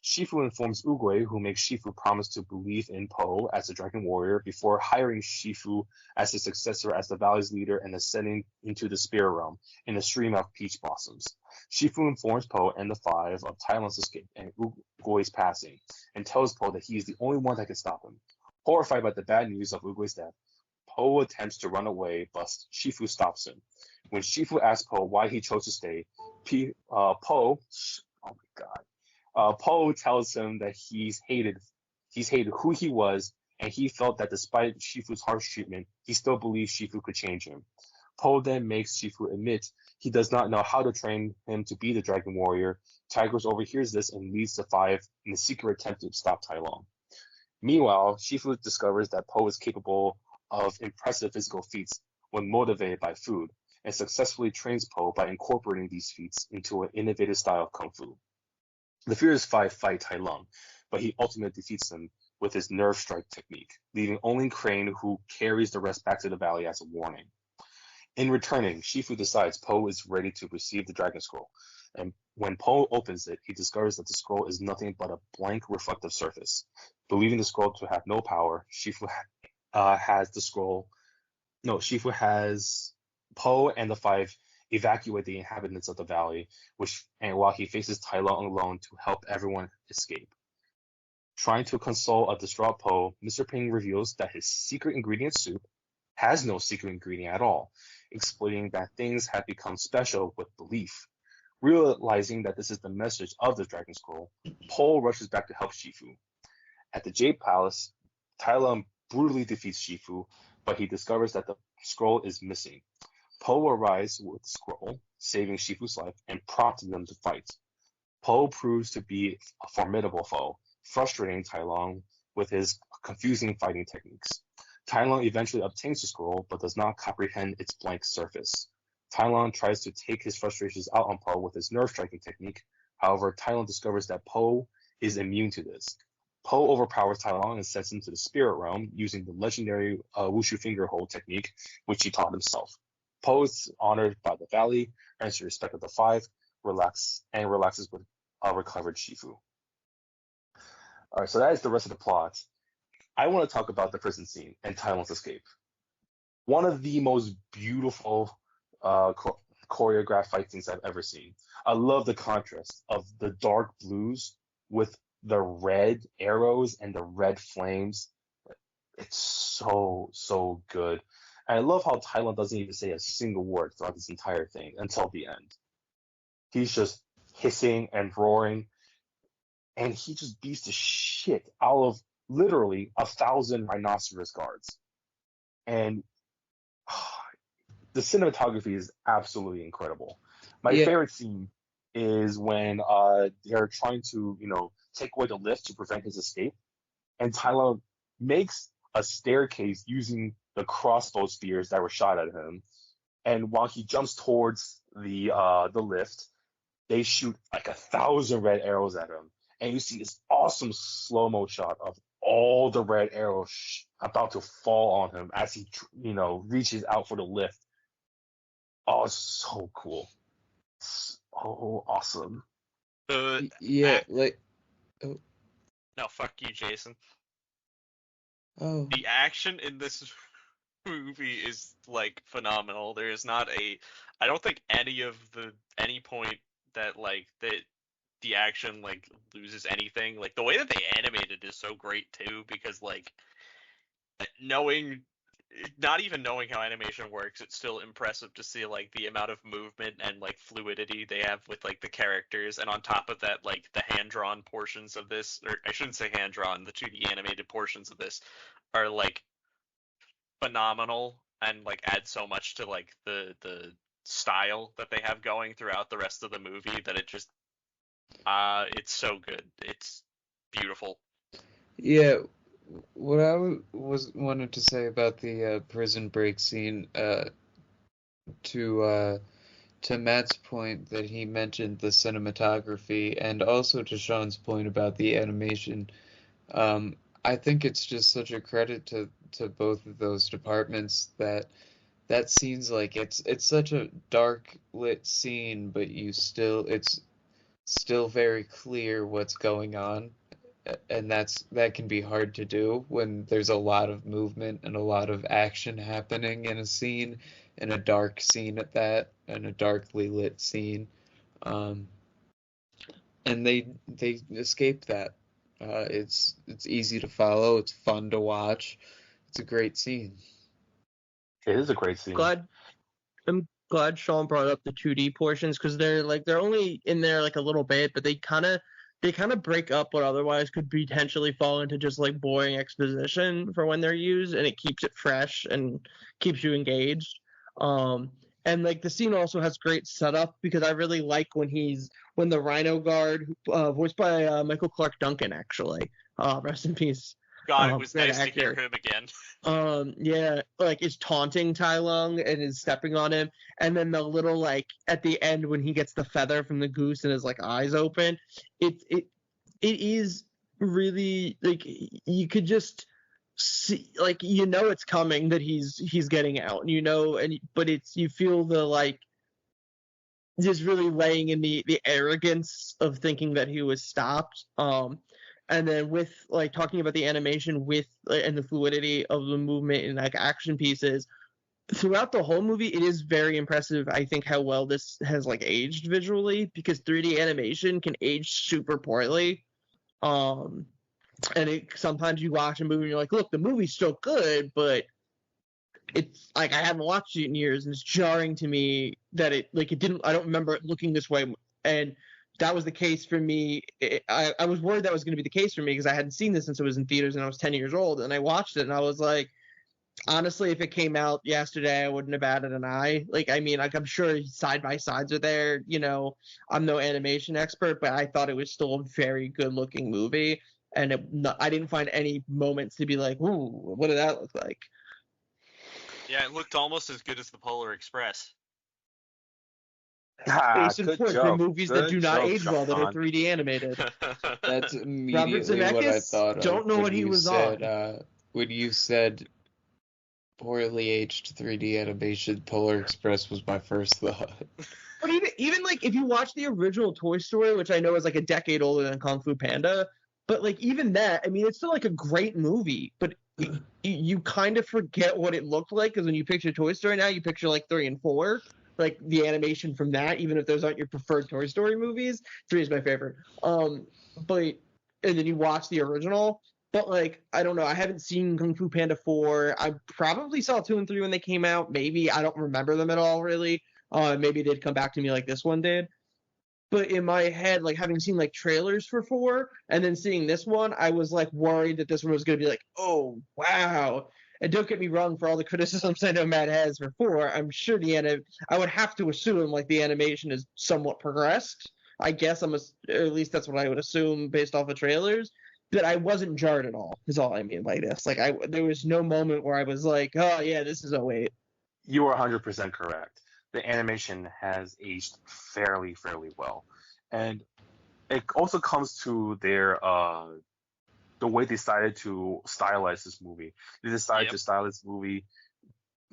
Shifu informs Oogway, who makes Shifu promise to believe in Poe as the Dragon Warrior before hiring Shifu as his successor as the Valley's leader and ascending into the Spirit Realm in a stream of peach blossoms. Shifu informs Poe and the Five of Tai Lung's escape and Oogway's passing, and tells Poe that he is the only one that can stop him. Horrified by the bad news of Oogway's death, Po attempts to run away, but Shifu stops him. When Shifu asks Po why he chose to stay, Po, oh my God, Po tells him that he's hated who he was, and he felt that despite Shifu's harsh treatment, he still believes Shifu could change him. Po then makes Shifu admit he does not know how to train him to be the Dragon Warrior. Tigers overhears this and leads the five in a secret attempt to stop Tai Lung. Meanwhile, Shifu discovers that Po is capable of impressive physical feats when motivated by food, and successfully trains Po by incorporating these feats into an innovative style of Kung Fu. The Furious Five fight Tai Lung, but he ultimately defeats them with his nerve strike technique, leaving only Crane, who carries the rest back to the valley as a warning. In returning, Shifu decides Po is ready to receive the Dragon Scroll, and when Po opens it, he discovers that the scroll is nothing but a blank reflective surface. Believing the scroll to have no power, Shifu has Po and the five evacuate the inhabitants of the valley, while he faces Tai Lung alone to help everyone escape. Trying to console a distraught Po, Mr. Ping reveals that his secret ingredient soup has no secret ingredient at all, explaining that things have become special with belief. Realizing that this is the message of the Dragon Scroll, Po rushes back to help Shifu. At the Jade Palace, Tai Lung brutally defeats Shifu, but he discovers that the scroll is missing. Po arrives with the scroll, saving Shifu's life and prompting them to fight. Po proves to be a formidable foe, frustrating Tai Lung with his confusing fighting techniques. Tai Lung eventually obtains the scroll, but does not comprehend its blank surface. Tai Lung tries to take his frustrations out on Po with his nerve striking technique. However, Tai Lung discovers that Po is immune to this. Po overpowers Tai Lung and sends him to the spirit realm using the legendary Wushu finger hold technique, which he taught himself. Po is honored by the valley, earns the respect of the five, relaxes with a recovered Shifu. Alright, so that is the rest of the plot. I want to talk about the prison scene and Tai Lung's escape. One of the most beautiful choreographed fight scenes I've ever seen. I love the contrast of the dark blues with the red arrows and the red flames. It's so good. And I love how Tai Lung doesn't even say a single word throughout this entire thing until the end. He's just hissing and roaring, and he just beats the shit out of literally 1,000 rhinoceros guards. And the cinematography is absolutely incredible. My favorite scene is when they're trying to, take away the lift to prevent his escape, and Tai Lung makes a staircase using the crossbow spears that were shot at him. And while he jumps towards the lift, they shoot like 1,000 red arrows at him, and you see this awesome slow-mo shot of all the red arrows about to fall on him as he, reaches out for the lift. Oh, it's so cool. So awesome. Oh. No, fuck you, Jason. Oh. The action in this movie is like phenomenal. There is not I don't think any point that the action loses anything. Like the way that they animated is so great too, because not even knowing how animation works, it's still impressive to see the amount of movement and fluidity they have with the characters, and on top of that the hand-drawn portions of this, or I shouldn't say hand-drawn, the 2D animated portions of this are phenomenal and add so much to the style that they have going throughout the rest of the movie that it just it's so good. It's beautiful. Yeah, what I wanted to say about the prison break scene, to Matt's point that he mentioned the cinematography, and also to Sean's point about the animation, I think it's just such a credit to both of those departments that scene's it's such a dark lit scene, but it's still very clear what's going on. And that can be hard to do when there's a lot of movement and a lot of action happening in a scene, in a dark scene at that, in a darkly lit scene. And they escape that. It's easy to follow. It's fun to watch. It's a great scene. It is a great scene. I'm glad Sean brought up the 2D portions because they're only in there like a little bit, but they kind of break up what otherwise could potentially fall into just like boring exposition for when they're used, and it keeps it fresh and keeps you engaged. And like the scene also has great setup because I really like when the Rhino Guard, voiced by Michael Clark Duncan, actually, rest in peace. God, it was Great nice to hear actor. him again. Yeah, like is taunting Tai Lung and is stepping on him, and then the little like at the end when he gets the feather from the goose and his like eyes open, it is really like you could just see, like, it's coming that he's getting out, but you feel the like just really laying in the arrogance of thinking that he was stopped. And then with like talking about the animation and the fluidity of the movement and like action pieces throughout the whole movie, it is very impressive, I think, how well this has like aged visually, because 3D animation can age super poorly. And sometimes you watch a movie and you're like, look, the movie's still good, but it's like I haven't watched it in years, and it's jarring to me that I don't remember it looking this way. And that was the case for me. I was worried that was going to be the case for me because I hadn't seen this since it was in theaters and I was 10 years old, and I watched it and I was like, honestly, if it came out yesterday, I wouldn't have batted an eye. Like, I mean, like, I'm sure side by sides are there. I'm no animation expert, but I thought it was still a very good looking movie, and I didn't find any moments to be like, ooh, what did that look like? Yeah, it looked almost as good as the Polar Express. Case in Good point for joke. movies that Good do not joke, age well that are Sean. 3D animated. That's Robert immediately what I Zemeckis, thought of don't know when what he you was said, on. when you said poorly aged 3D animation. Polar Express was my first thought. But even like if you watch the original Toy Story, which I know is like a decade older than Kung Fu Panda, but like even that, I mean, it's still like a great movie, but you kind of forget what it looked like because when you picture Toy Story now, you picture like 3 and 4, like the animation from that, even if those aren't your preferred Toy Story movies. 3 is my favorite. But and then you watch the original. But like, I don't know. I haven't seen Kung Fu Panda 4. I probably saw 2 and 3 when they came out. Maybe I don't remember them at all really. Maybe they'd come back to me like this one did. But in my head, like having seen like trailers for 4 and then seeing this one, I was like worried that this one was going to be like, oh wow. And don't get me wrong, for all the criticisms I know Matt has for 4, I'm sure I would have to assume like the animation is somewhat progressed. I guess at least that's what I would assume based off of trailers. But I wasn't jarred at all. Is all I mean by this. Like there was no moment where I was like, oh yeah, this is 08. You are 100% correct. The animation has aged fairly well, and it also comes to the way they decided to stylize this movie. They decided to stylize this movie.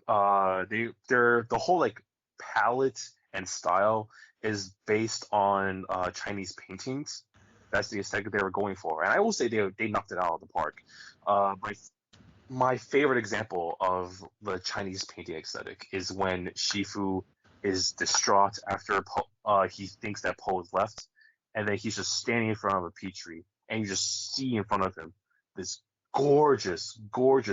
The whole like palette and style is based on Chinese paintings. That's the aesthetic they were going for, and I will say they knocked it out of the park. My favorite example of the Chinese painting aesthetic is when Shifu is distraught after he thinks that Po is left, and then he's just standing in front of a peach tree, and you just see in front of him this gorgeous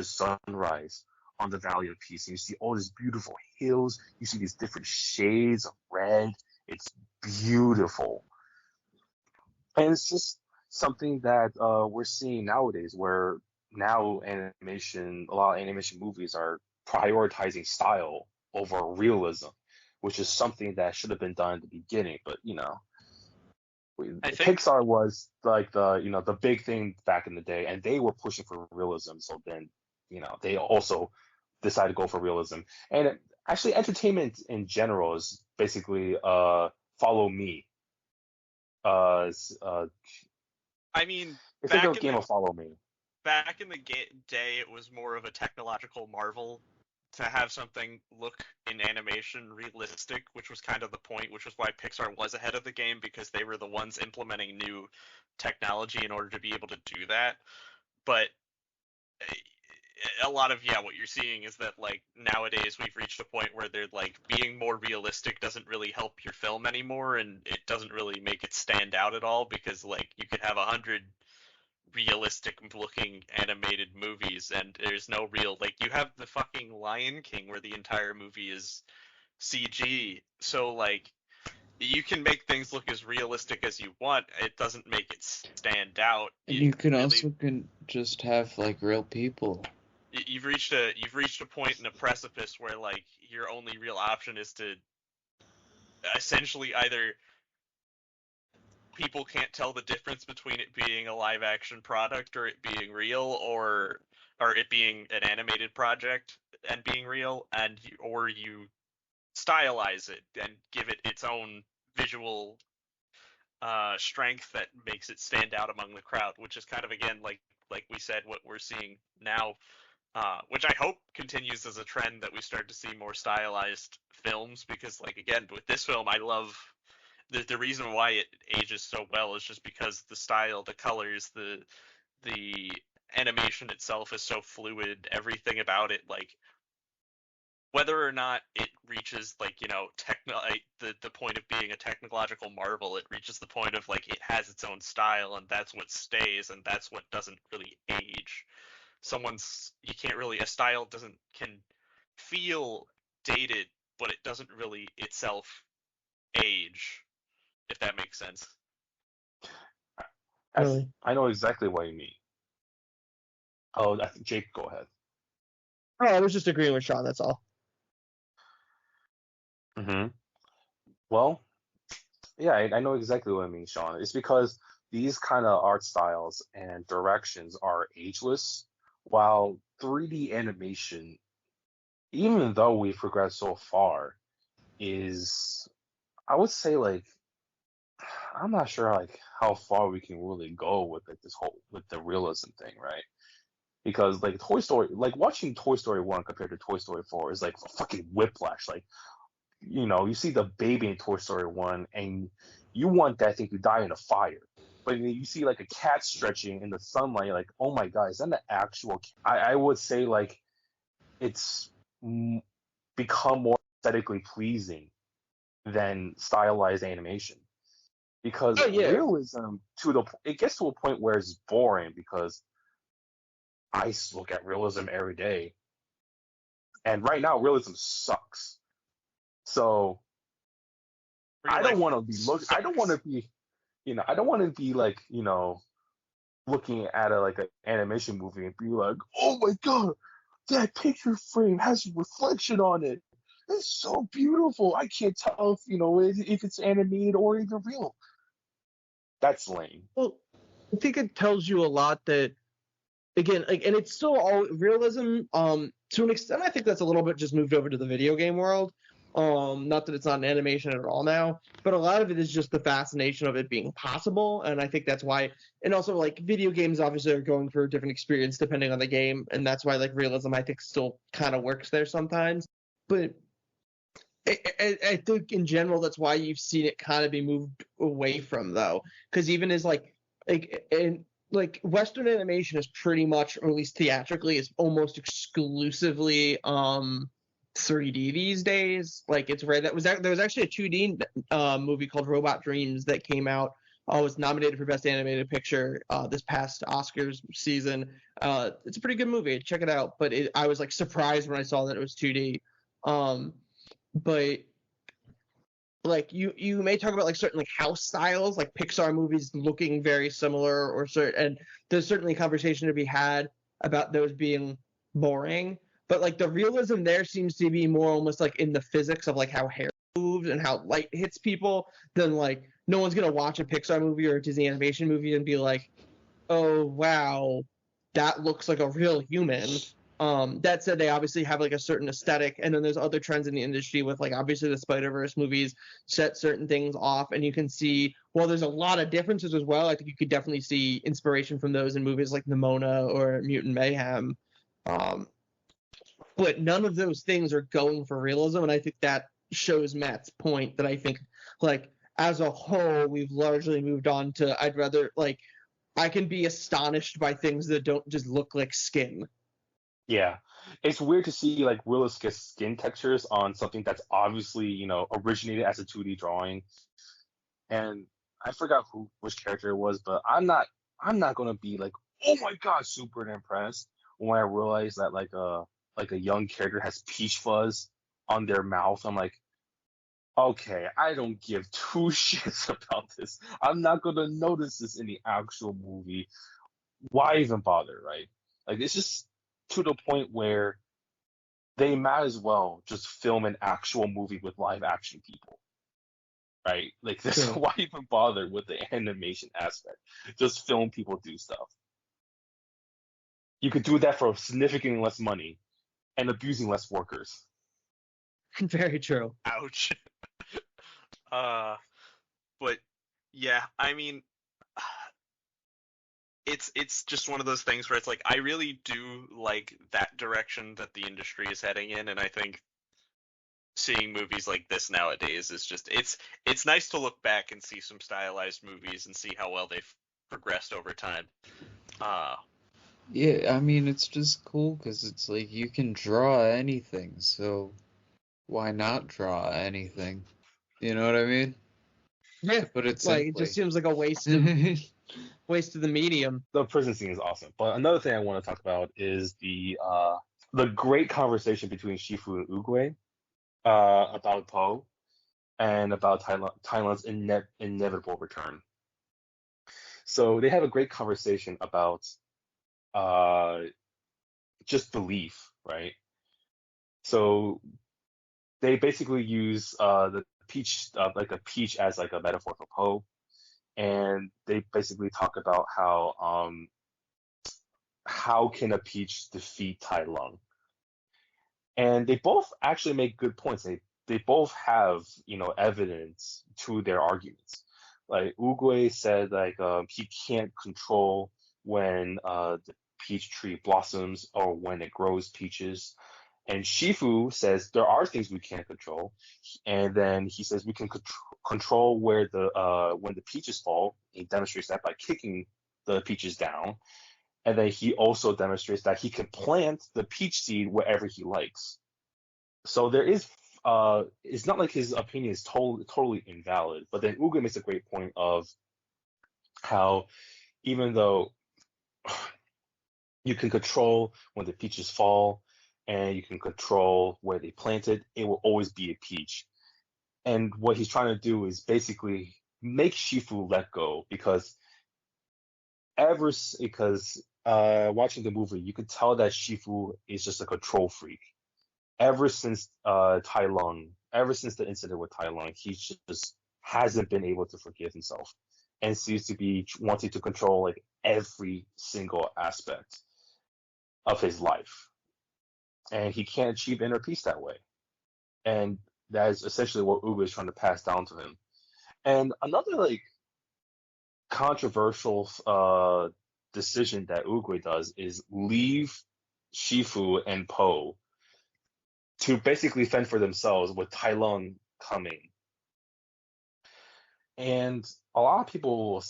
sunrise on the Valley of Peace, and you see all these beautiful hills, you see these different shades of red. It's beautiful. And it's just something that we're seeing nowadays, where now a lot of animation movies are prioritizing style over realism, which is something that should have been done at the beginning. But I think Pixar was like the big thing back in the day, and they were pushing for realism. So then they also decided to go for realism. And actually, entertainment in general is basically follow me. I mean, It's like a game of follow me. Back in the day, it was more of a technological marvel to have something look in animation realistic, which was kind of the point, which was why Pixar was ahead of the game, because they were the ones implementing new technology in order to be able to do that. But a lot of what you're seeing is that like nowadays we've reached a point where they're like being more realistic doesn't really help your film anymore, and it doesn't really make it stand out at all, because like you could have 100 realistic looking animated movies, and there's no real, like, you have the fucking Lion King where the entire movie is CG, so like you can make things look as realistic as you want. It doesn't make it stand out. And you can really, also just have like real people. you've reached a point in a precipice where like your only real option is to essentially either people can't tell the difference between it being a live action product or it being real, or it being an animated project and being real, or you stylize it and give it its own visual strength that makes it stand out among the crowd, which is kind of, again, like we said, what we're seeing now, which I hope continues as a trend, that we start to see more stylized films, because, like, again, with this film, I love the reason why it ages so well is just because the style, the colors, the animation itself is so fluid. Everything about it, like, whether or not it reaches, like, the point of being a technological marvel, it reaches the point of, like, it has its own style, and that's what stays, and that's what doesn't really age. A style can feel dated, but it doesn't really itself age, if that makes sense. Really? I know exactly what you mean. Oh, I think Jake, go ahead. Oh, I was just agreeing with Sean. That's all. Mm-hmm. Well, yeah, I know exactly what I mean, Sean. It's because these kind of art styles and directions are ageless, while 3D animation, even though we've progressed so far, is, I would say, like, I'm not sure like how far we can really go with like this whole with the realism thing, right? Because like Toy Story, like watching Toy Story 1 compared to Toy Story 4 is like fucking whiplash. Like, you see the baby in Toy Story 1 and you want that thing to die in a fire. But then you see like a cat stretching in the sunlight, you're like, oh my God, is that an actual cat? I would say like it's become more aesthetically pleasing than stylized animation. Because Oh yeah. realism it gets to a point where it's boring because I look at realism every day. And right now realism sucks. So I don't want to be I don't want to be I don't want to be like, looking at like an animation movie and be like, "Oh my God, that picture frame has a reflection on it. It's so beautiful. I can't tell if it's animated or even real." That's lame. Well, I think it tells you a lot that, again, like, and it's still all realism. To an extent, I think that's a little bit just moved over to the video game world. Not that it's not an animation at all now, but a lot of it is just the fascination of it being possible, and I think that's why. And also, like, video games obviously are going for a different experience depending on the game, and that's why like realism I think still kind of works there sometimes. But I think in general that's why you've seen it kind of be moved away from, though, because even as like Western animation is pretty much, or at least theatrically, is almost exclusively 3D these days. Like, it's rare there was actually a 2D movie called Robot Dreams that came out. Was nominated for Best Animated Picture this past Oscars season. It's a pretty good movie. Check it out. But I was like surprised when I saw that it was 2D. But like you may talk about like certain like house styles, like Pixar movies looking very similar, or certain, and there's certainly conversation to be had about those being boring. But like the realism there seems to be more almost like in the physics of like how hair moves and how light hits people, than like no one's gonna watch a Pixar movie or a Disney animation movie and be like, oh wow, that looks like a real human. That said, they obviously have like a certain aesthetic, and then there's other trends in the industry with like obviously the Spider-Verse movies set certain things off, and you can see, well, there's a lot of differences as well. I think you could definitely see inspiration from those in movies like Nimona or Mutant Mayhem. But none of those things are going for realism, and I think that shows Matt's point that I think like as a whole we've largely moved on to, I'd rather, like, I can be astonished by things that don't just look like skin. Yeah, it's weird to see like realistic skin textures on something that's obviously originated as a 2D drawing. And I forgot which character it was, but I'm not I'm not gonna be like, oh my god, super impressed when I realize that like a young character has peach fuzz on their mouth. I'm like, okay, I don't give two shits about this. I'm not gonna notice this in the actual movie. Why even bother, right? Like it's just to the point where they might as well just film an actual movie with live action people, right? Like this, True. why even bother with the animation aspect? Just film people do stuff. You could do that for significantly less money and abusing less workers. Very true. Ouch. Uh, but yeah, I mean, it's just one of those things where it's like I really do like that direction that the industry is heading in, and I think seeing movies like this nowadays is just it's nice to look back and see some stylized movies and see how well they've progressed over time. Uh, Yeah, I mean, it's just cool because it's like you can draw anything, so why not draw anything? You know what I mean? Yeah. To put it Like it just simply. seems like a waste of the medium. The prison scene is awesome. But another thing I want to talk about is the great conversation between Shifu and Oogway about Poe and about Thailand's inevitable return. So they have a great conversation about uh, just belief, right? So they basically use the peach, like a peach, as like a metaphor for Poe, and they basically talk about how can a peach defeat Tai Lung, and they both actually make good points. They both have evidence to their arguments. Like Uguay said, like he can't control when the peach tree blossoms or when it grows peaches. And Shifu says there are things we can't control, and then he says we can control where the when the peaches fall. He demonstrates that by kicking the peaches down, and then he also demonstrates that he can plant the peach seed wherever he likes. So there is it's not like his opinion is totally invalid. But then Uga makes a great point of how even though you can control when the peaches fall and you can control where they planted, it will always be a peach. And what he's trying to do is basically make Shifu let go because watching the movie, you could tell that Shifu is just a control freak. Ever since ever since the incident with Tai Lung, he just hasn't been able to forgive himself and seems to be wanting to control like every single aspect of his life. And he can't achieve inner peace that way. And that is essentially what Uga is trying to pass down to him. And another like controversial decision that Uguay does is leave Shifu and Poe to basically fend for themselves with Tai Lung coming. And a lot of people,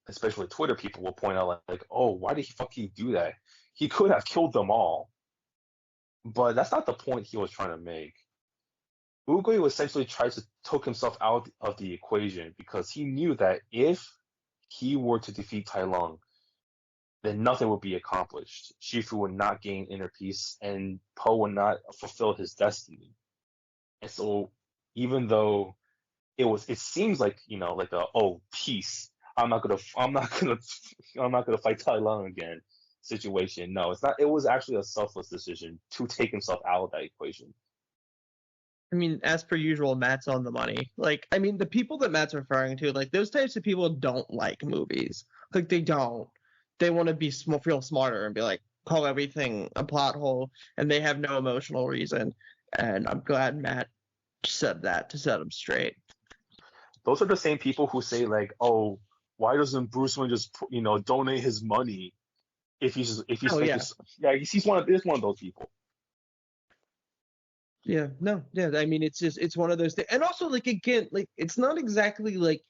especially Twitter people, will point out like, oh, why did he fucking do that? He could have killed them all. But that's not the point he was trying to make. Uguay essentially tried to took himself out of the equation because he knew that if he were to defeat Tai Lung, then nothing would be accomplished. Shifu would not gain inner peace, and Poe would not fulfill his destiny. And so, even though it seems like like peace. I'm not gonna fight Tai Lung again situation. No, it's not. It was actually a selfless decision to take himself out of that equation. I mean, as per usual, Matt's on the money. Like, I mean, the people that Matt's referring to, like, those types of people don't like movies. Like, they don't. They want to feel smarter and be like, call everything a plot hole, and they have no emotional reason. And I'm glad Matt said that to set them straight. Those are the same people who say like, oh, why doesn't Bruce Wayne just donate his money if he's he's one of those people. Yeah, no, yeah. I mean, it's one of those things, and also like again, like it's not exactly like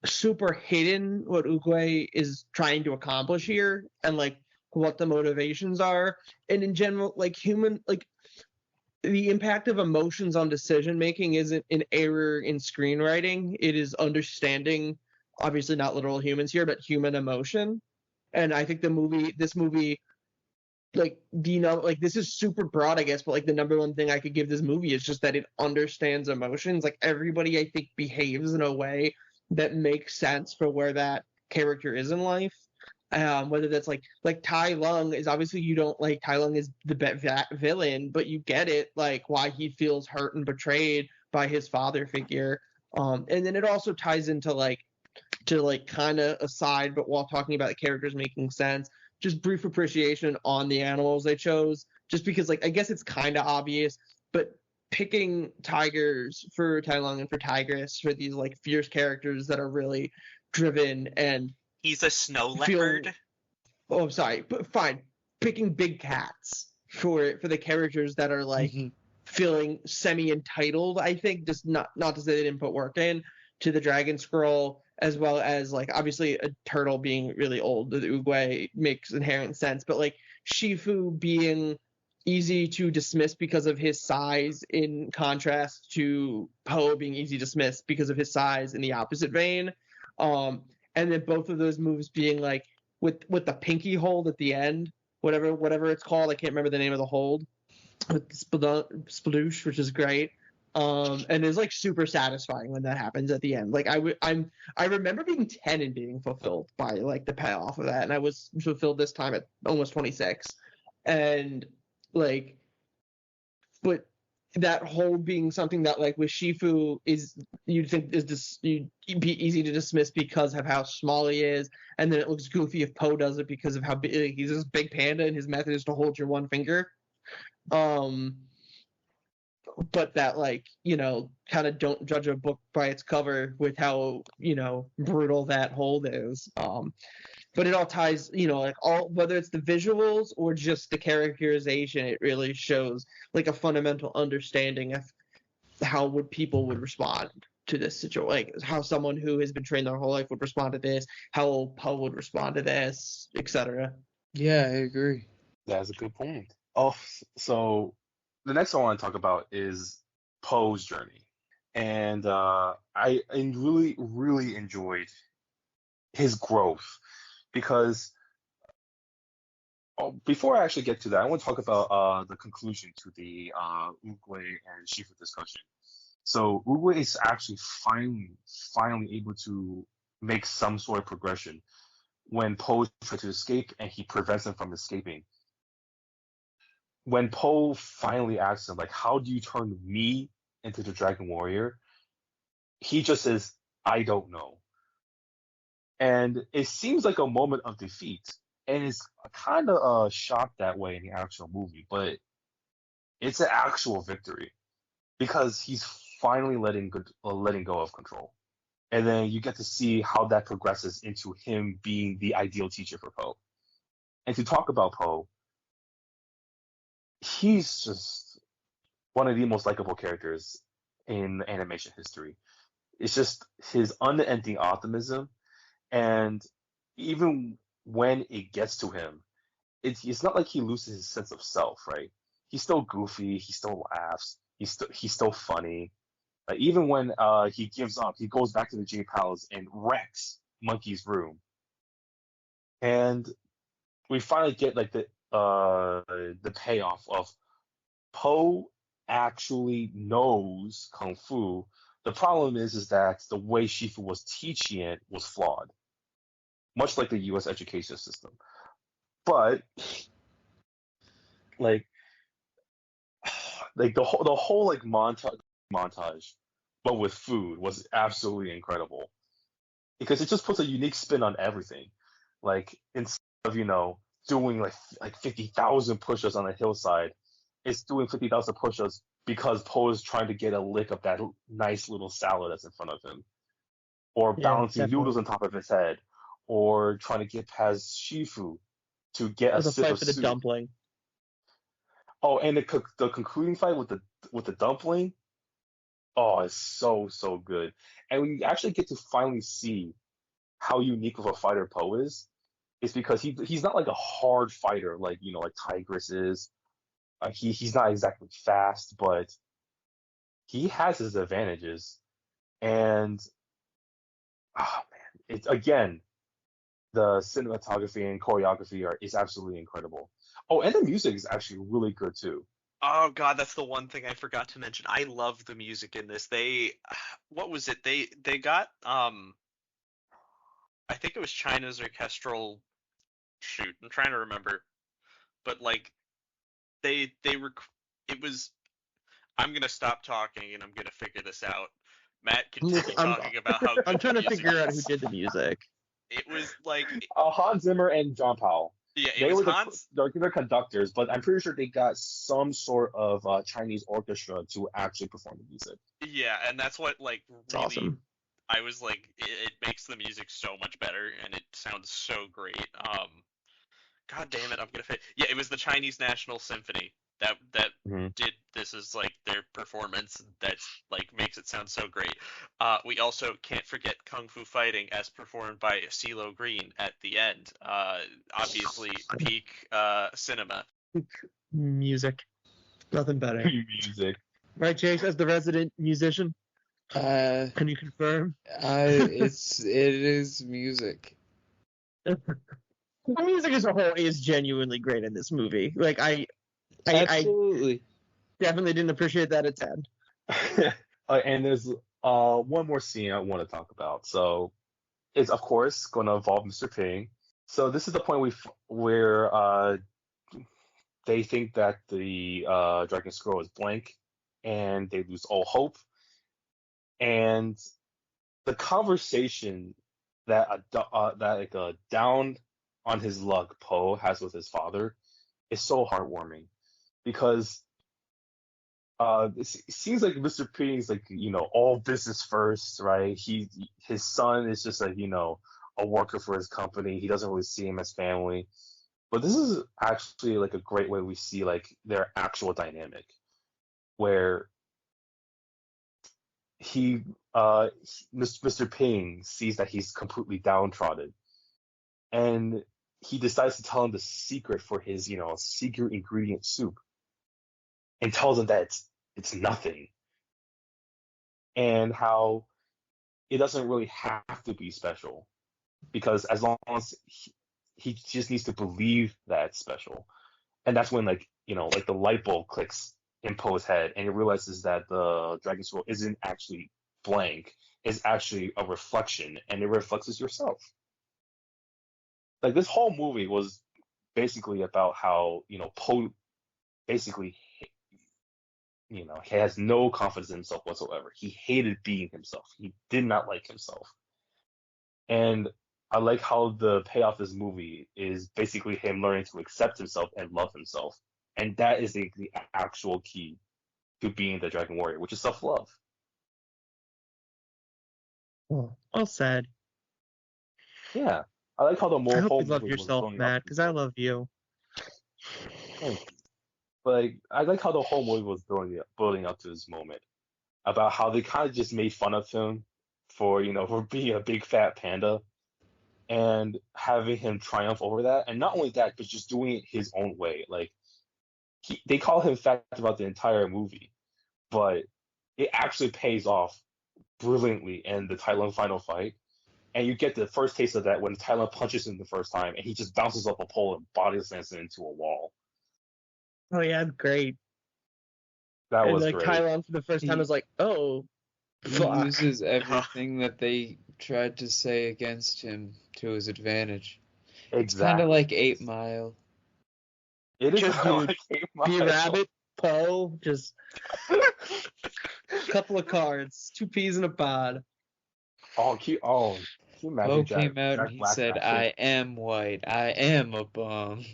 super hidden what Uguay is trying to accomplish here, and like what the motivations are, and in general, like the impact of emotions on decision making isn't an error in screenwriting. It is understanding, obviously not literal humans here, but human emotion. And I think this movie, like like this is super broad, I guess, but like the number one thing I could give this movie is just that it understands emotions. Like everybody, I think, behaves in a way that makes sense for where that character is in life. Whether that's like Tai Lung is obviously, you don't like Tai Lung is the villain, but you get it, like why he feels hurt and betrayed by his father figure. And then it also ties into like to like kind of aside, but while talking about the characters making sense, just brief appreciation on the animals they chose, just because like I guess it's kind of obvious, but picking tigers for Tai Lung and for Tigress for these like fierce characters that are really driven and He's a snow feel leopard. oh I'm sorry, but fine, picking big cats for the characters that are like feeling semi entitled, I think, just not to say they didn't put work in to the dragon scroll, as well as like obviously a turtle being really old, the Uguay makes inherent sense, but like Shifu being easy to dismiss because of his size in contrast to Po being easy to dismiss because of his size in the opposite vein. And then both of those moves being like with the pinky hold at the end, whatever it's called, I can't remember the name of the hold, with sploosh, which is great. And it's like super satisfying when that happens at the end. Like I remember being 10 and being fulfilled by like the payoff of that, and I was fulfilled this time at almost 26. And like, but that whole being something that like with Shifu is you'd think is just you'd be easy to dismiss because of how small he is, and then it looks goofy if Po does it because of how big he's this big panda and his method is to hold your one finger. But that like kind of don't judge a book by its cover with how brutal that hold is. But it all ties, like all, whether it's the visuals or just the characterization, it really shows like a fundamental understanding of how people would respond to this situation, like how someone who has been trained their whole life would respond to this, how Po would respond to this, etc. Yeah, I agree. That's a good point. Oh, so the next one I want to talk about is Poe's journey. And I really, really enjoyed his growth because before I actually get to that, I want to talk about the conclusion to the Oogway and Shifu discussion. So Oogway is actually finally able to make some sort of progression when Poe tries to escape and he prevents him from escaping. When Poe finally asks him, like, how do you turn me into the Dragon Warrior? He just says, I don't know. And it seems like a moment of defeat. And it's kind of shot that way in the actual movie, but it's an actual victory because he's finally letting go of control. And then you get to see how that progresses into him being the ideal teacher for Poe. And to talk about Poe, he's just one of the most likable characters in animation history. It's just his unending optimism, and even when it gets to him, it's not like he loses his sense of self, right? He's still goofy, he still laughs, he's still funny. Like even when he gives up, he goes back to the J Palace and wrecks Monkey's room, and we finally get like the payoff of Poe actually knows Kung Fu. The problem is that the way Shifu was teaching it was flawed, much like the U.S. education system. But like the whole like montage, but with food was absolutely incredible because it just puts a unique spin on everything. Like instead of doing like 50,000 push-ups on a hillside, it's doing 50,000 push-ups because Poe is trying to get a lick of that nice little salad that's in front of him, or balancing noodles on top of his head, or trying to get past Shifu to get a sip of for the soup. dumpling. Oh, and the concluding fight with the dumpling. Oh, it's so good. And when you actually get to finally see how unique of a fighter Poe is, it's because he's not like a hard fighter like like Tigress is. He's not exactly fast, but he has his advantages. And oh man, it's again The cinematography and choreography is absolutely incredible. Oh, and the music is actually really good too. Oh God, that's the one thing I forgot to mention. I love the music in this. What was it? They got I think it was China's orchestral shoot. I'm trying to remember, but like they rec it was. I'm gonna stop talking and I'm gonna figure this out. Matt, continue I'm talking about how I'm good the trying to music figure out who is. did the music. It was like, Hans Zimmer and John Powell. yeah, it They was were Hans. the conductors, but I'm pretty sure they got some sort of Chinese orchestra to actually perform the music. Yeah, and that's what like It's really awesome. I was like, it makes the music so much better and it sounds so great. God damn it, I'm gonna fit. Yeah, it was the Chinese National Symphony that Hmm. did this as like their performance that's like makes it sound so great. We also can't forget Kung Fu Fighting as performed by CeeLo Green at the end. Obviously peak cinema. Music. Nothing better. Music. Right, Chase, as the resident musician, Uh, can you confirm? it is music. The music as a whole is genuinely great in this movie. Like I Absolutely. definitely didn't appreciate that at 10. And there's one more scene I want to talk about. So it's of course going to involve Mr. Ping. So this is the point where they think that the Dragon Scroll is blank, and they lose all hope. And the conversation that like a down on his luck Poe has with his father is so heartwarming because it seems like Mr. Ping's like all business first, right? His son is just like a worker for his company. He doesn't really see him as family. But this is actually like a great way we see like their actual dynamic, where he Mr. Ping sees that he's completely downtrodden, and he decides to tell him the secret for his secret ingredient soup, and tells him that it's nothing, and how it doesn't really have to be special, because as long as he just needs to believe that it's special. And that's when like like the light bulb clicks in Poe's head, and he realizes that the Dragon Scroll isn't actually blank, it's actually a reflection, and it reflects yourself. Like this whole movie was basically about how Poe basically he has no confidence in himself whatsoever. He hated being himself. He did not like himself. And I like how the payoff of this movie is basically him learning to accept himself and love himself. And that is the actual key to being the Dragon Warrior, which is self-love. Oh, all sad. Yeah. I like how the I hope whole you love movie was yourself, building up Matt, to because this I moment. love you. Thank you. But like, I like how the whole movie was building up to this moment about how they kind of just made fun of him for for being a big fat panda, and having him triumph over that, and not only that, but just doing it his own way. Like they call him fat throughout the entire movie, but it actually pays off brilliantly in the Thailand final fight. And you get the first taste of that when Thailand punches him the first time, and he just bounces up a pole and body slams it into a wall. Oh yeah, great. That And was like great. Kylon for the first time He, was like, oh, he fuck. uses everything that they tried to say against him to his advantage. It's kind of Exactly. like 8 Mile. It is Just kind of dude, like 8 B Mile. Rabbit, Poe, just a couple of cards, 2 peas in a pod. Can you Poe imagine came out and Jack he Black said, actually? I am white. I am a bum.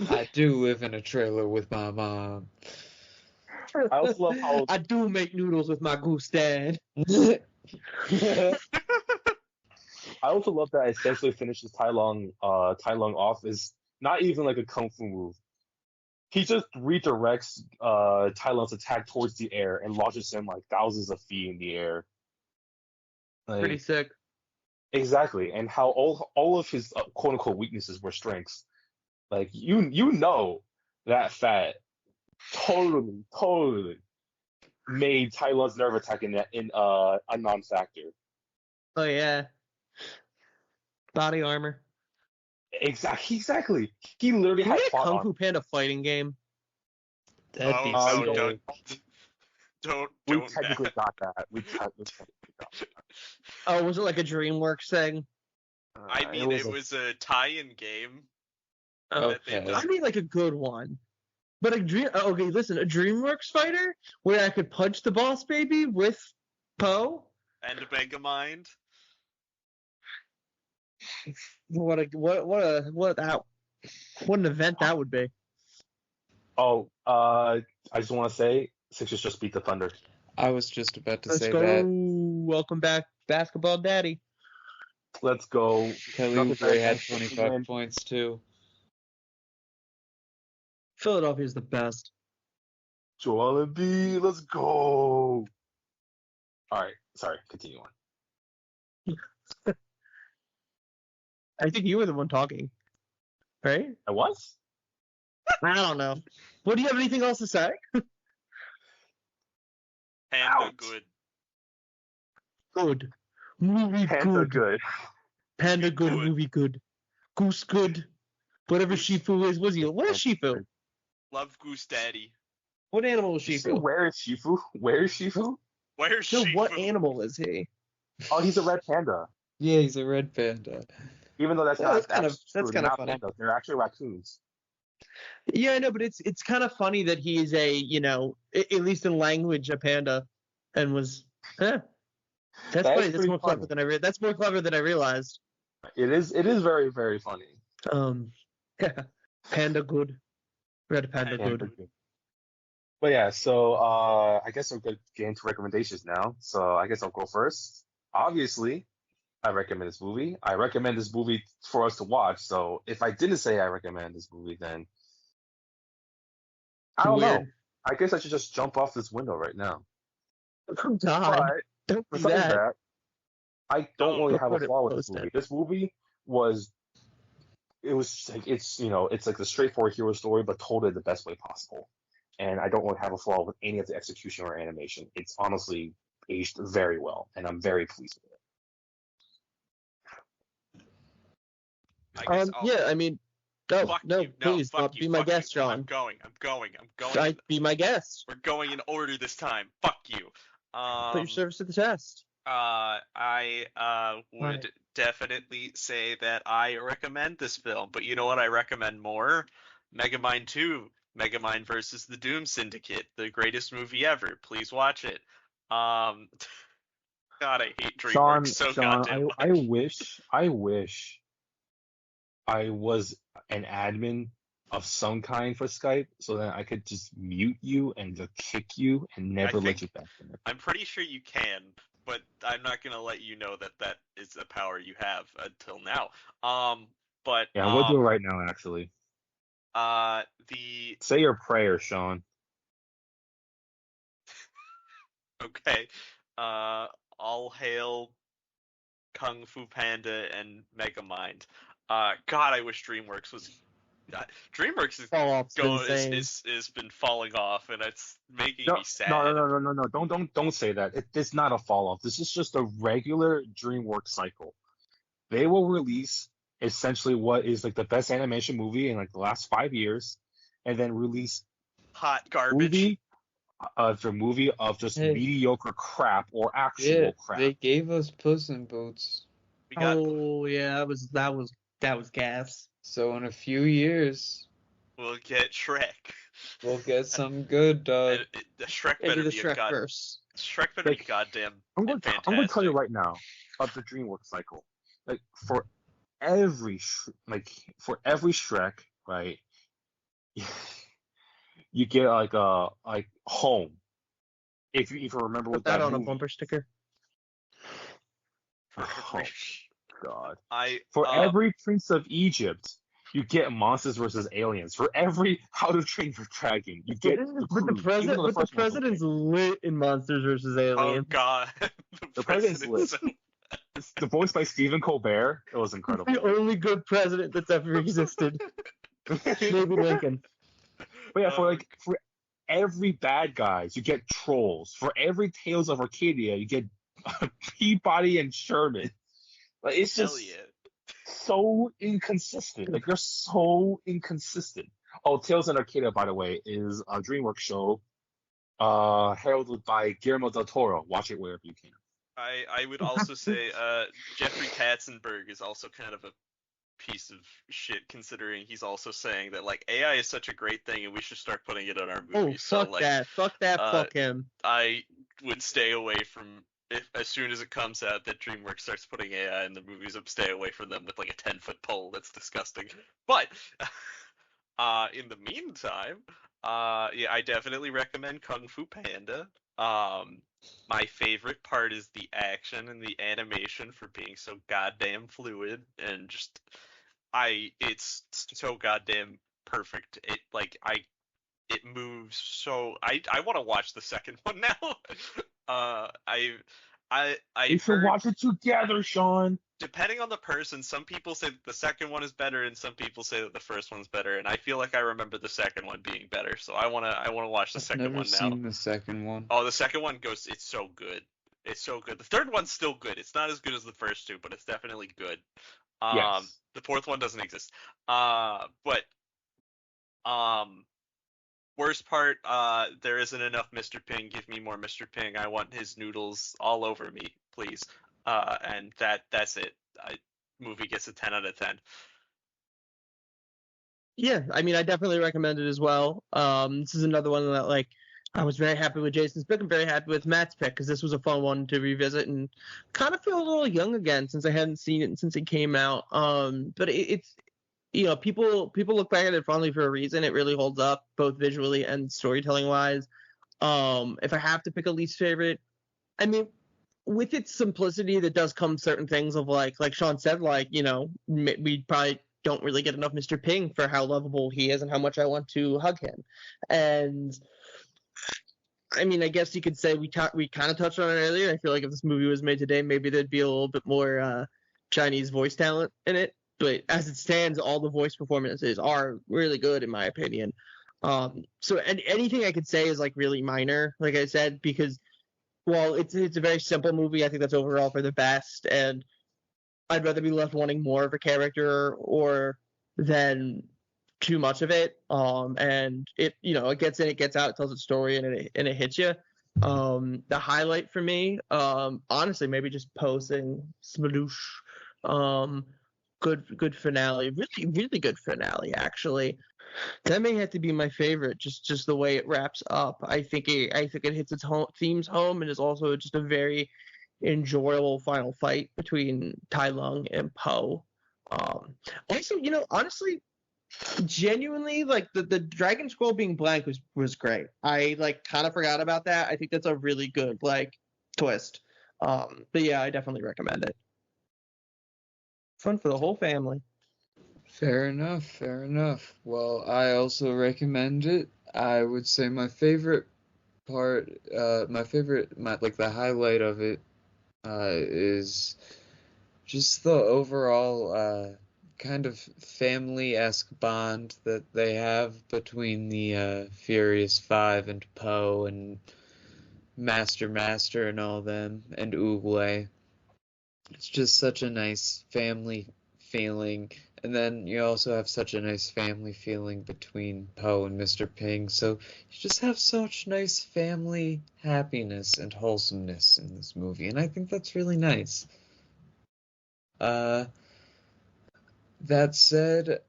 I do live in a trailer with my mom. I also love how I do make noodles with my goose dad. I also love that essentially finishes Tai Lung off is not even like a kung fu move. He just redirects Tai Lung's attack towards the air and launches him like thousands of feet in the air. Pretty Like sick. exactly, and how all of his quote unquote weaknesses were strengths. Like you know that fat totally made Tai Lung's nerve attack in a non-factor. Oh yeah. Body armor. Exactly. He literally Can we had get a plot Kung armor. Fu Panda fighting game? That'd be Oh, no, sick. We don't technically Matt. got that. We technically got that. Oh, was it like a DreamWorks thing? I mean, it was a tie-in game Oh, that they've Okay. I done. mean like a good one. But a dream. Okay, listen, a DreamWorks fighter where I could punch the boss baby with Poe. And Megamind. What an event that would be. Oh, I just want to say, Sixers just beat the Thunder. I was just about to Let's say go. that. Welcome back, basketball daddy. Let's go. Kelly Nothing Oubre better had than 25 win. points too. Philadelphia's the best. Joel Embiid, let's go. All right, sorry, continue on. I think you were the one talking, right? I was? I don't know. What, do you have anything else to say? Panda Ouch. good. Good. Movie Panda good. good. Panda good. Good. Movie good. Goose good. Whatever Shifu is. What is Shifu? Love Goose Daddy. What animal is Did you say, Shifu? where is Shifu? Where is Shifu? Where's No, Shifu? what animal is he? Oh, he's a red panda. Yeah, he's a red panda. Even though that's Yeah, not that's kind of- actually that's true. kind They're of not funny. pandas. They're actually raccoons. Yeah, I know, but it's kind of funny that he is a, at least in language, a panda, and was. That's That funny. is That's pretty more clever funny. than That's more clever than I realized. It is very, very funny. Panda good. Red panda Panda good. good. But yeah, so I guess we're going to get into recommendations now. So I guess I'll go first. Obviously, I recommend this movie. I recommend this movie for us to watch. So if I didn't say I recommend this movie, then I don't know. Weird. I guess I should just jump off this window right now. Oh, God. But Don't do besides that. that, I don't really have a Put it- flaw with this post it. movie. This movie was like it's like the straightforward hero story, but told in the best way possible. And I don't really have a flaw with any of the execution or animation. It's honestly aged very well, and I'm very pleased with it. I guess I'll- Yeah, I mean, Fuck no, you. please, fuck you. be my fuck guest, you. John. I'm going. Be my guest. We're going in order this time. Fuck you. Put your service to the test. I would definitely say that I recommend this film, but you know what I recommend more? Megamind 2, Megamind versus the Doom Syndicate, the greatest movie ever. Please watch it. God, I hate DreamWorks so goddamn much. I wish I was an admin of some kind for Skype, so that I could just mute you and just kick you and never let you back in it. I'm pretty sure you can, but I'm not gonna let you know that is the power you have until now. But Yeah, we'll do it right now, actually. the Say your prayer, Sean. okay, all hail Kung Fu Panda and Megamind. God, I wish DreamWorks was. DreamWorks is Fall off's been insane. is been falling off, and it's making me sad. No. Don't say that. It's not a fall off. This is just a regular DreamWorks cycle. They will release essentially what is like the best animation movie in like the last 5 years, and then release Hot garbage. movie of just Hey. mediocre crap or actual Yeah, crap. they gave us Puss in Boots. We got. Oh yeah, that was gas. So in a few years, We'll get Shrek. we'll get some good, dog. The Shrek Into better the be a Shrek god. verse. Shrek better be Like, goddamn I'm going to tell you right now of the DreamWorks cycle. Like for every Shrek, right? You get like Home. If you remember Put what that that on a movie. bumper sticker. Oh, God. I For every Prince of Egypt, you get Monsters versus Aliens. For every How to Train Your Dragon, you get But the Croods, even though president, first one was president's okay. lit in Monsters vs. oh Aliens. god, The president's lit. so- It's the voice by Stephen Colbert. It was incredible. The only good president that's ever existed. Maybe Lincoln. But yeah, for every bad guys, you get trolls. For every Tales of Arcadia, you get Peabody and Sherman. Like it's Hell just yeah. so inconsistent. Like, they're so inconsistent. Oh, Tales in Arcadia, by the way, is a DreamWorks show heralded by Guillermo del Toro. Watch it wherever you can. I would also say Jeffrey Katzenberg is also kind of a piece of shit, considering he's also saying that like AI is such a great thing and we should start putting it in our Oh, movies. fuck So like that. Fuck that. uh, Fuck him. I would stay away from as soon as it comes out that DreamWorks starts putting AI in the movies. I'd stay away from them with like a 10-foot pole. That's disgusting. But in the meantime, yeah, I definitely recommend Kung Fu Panda. My favorite part is the action and the animation for being so goddamn fluid and just it's so goddamn perfect. It moves so I want to watch the second one now. I You should heard, watch it together, Sean. depending on the person, some people say that the second one is better and some people say that the first one's better, and I feel like I remember the second one being better, so I wanna watch the I've second never one now. seen the second one. Oh, the second one it's so good. It's so good. The third one's still good. It's not as good as the first two, but it's definitely good. Yes. The fourth one doesn't exist. But worst part, there isn't enough Mr. Ping. Give me more Mr. Ping. I want his noodles all over me, please. And that's it. Movie gets a 10 out of 10. Yeah, I mean, I definitely recommend it as well. This is another one that, like, I was very happy with Jason's pick. I'm very happy with Matt's pick because this was a fun one to revisit and kind of feel a little young again since I hadn't seen it since it came out. But it's people look back at it fondly for a reason. It really holds up both visually and storytelling wise. If I have to pick a least favorite, I mean, with its simplicity, that does come certain things of like Sean said, like, we probably don't really get enough Mr. Ping for how lovable he is and how much I want to hug him. And I mean, I guess you could say we kind of touched on it earlier. I feel like if this movie was made today, maybe there'd be a little bit more Chinese voice talent in it. But as it stands, all the voice performances are really good, in my opinion. So anything I could say is like really minor, like I said, because while it's a very simple movie, I think that's overall for the best. And I'd rather be left wanting more of a character or than too much of it. And it gets in, it gets out, it tells its story, and it hits you. The highlight for me, honestly, maybe just posing Smaloosh. Good finale, really really good finale actually. That may have to be my favorite, just the way it wraps up. I think it hits its themes home and is also just a very enjoyable final fight between Tai Lung and Po. Also, honestly, genuinely, like the Dragon Scroll being blank was great. I like kind of forgot about that. I think that's a really good like twist. But yeah, I definitely recommend it. Fun for the whole family. Fair enough, fair enough. Well, I also recommend it. I would say my favorite part, the highlight of it, is just the overall, kind of family-esque bond that they have between the, Furious Five and Poe and Master and all them, and Oogway. It's just such a nice family feeling. And then you also have such a nice family feeling between Poe and Mr. Ping. So you just have such nice family happiness and wholesomeness in this movie. And I think that's really nice. That said,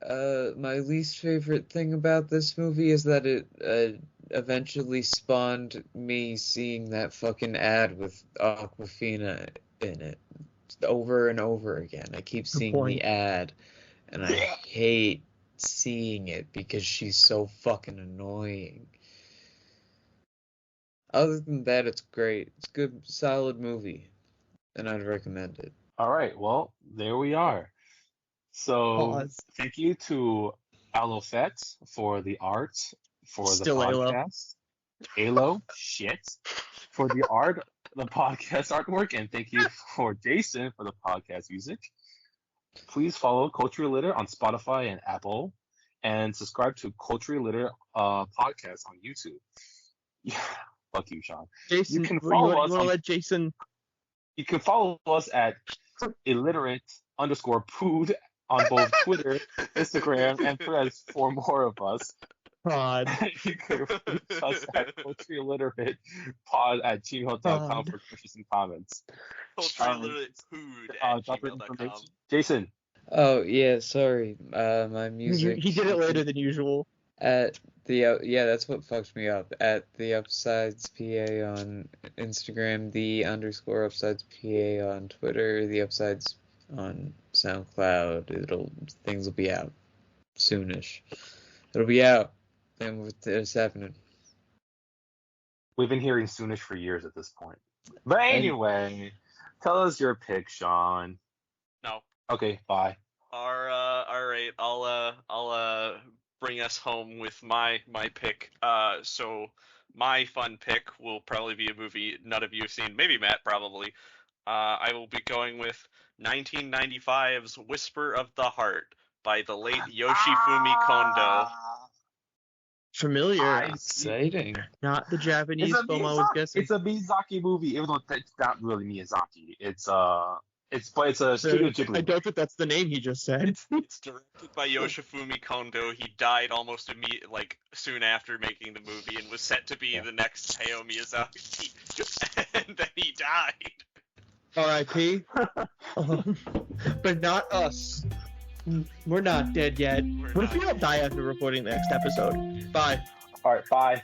my least favorite thing about this movie is that it eventually spawned me seeing that fucking ad with Aquafina in it over and over again. I keep seeing the ad, and I hate seeing it because she's so fucking annoying. Other than that, it's great. It's a good, solid movie, and I'd recommend it. All right. Well, there we are. So thank you to Alofet for the art for Still the podcast. Alo, shit, for the art, the podcast artwork, and thank you for Jason for the podcast music. Please follow Culture Litter on Spotify and Apple, and subscribe to Culture Litter podcast on YouTube. Yeah, fuck you, Sean. Jason, you can follow us. Let Jason. You can follow us at illiterate_pood on both Twitter, Instagram, and Threads for more of us. God. You can reach us at cultureilliteratePod@gmail.com for questions and comments. Drop your cultureilliteratefood@gmail.com. information. Jason. Oh yeah, sorry. My music. He did it later than usual. At the yeah, that's what fucked me up. At the Upsides PA on Instagram, the _ Upsides PA on Twitter, the Upsides on SoundCloud. Things will be out soonish. It'll be out. Then it's happening. We've been hearing soonish for years at this point. But anyway, tell us your pick, Sean. No. Okay, bye. All right. I'll bring us home with my pick. So my fun pick will probably be a movie none of you have seen. Maybe Matt, probably. I will be going with 1995's Whisper of the Heart by the late Yoshifumi Kondo. Familiar. Exciting. Not the Japanese film I was guessing. It's a Miyazaki movie, even though it's not really Miyazaki. It's a Studio Ghibli. I don't think that's the name he just said. It's directed by Yoshifumi Kondo. He died almost immediately, soon after making the movie, and was set to be the next Hayao Miyazaki, and then he died. R.I.P. But not us. We're not dead yet. What if we don't die after recording the next episode? Bye. All right, bye.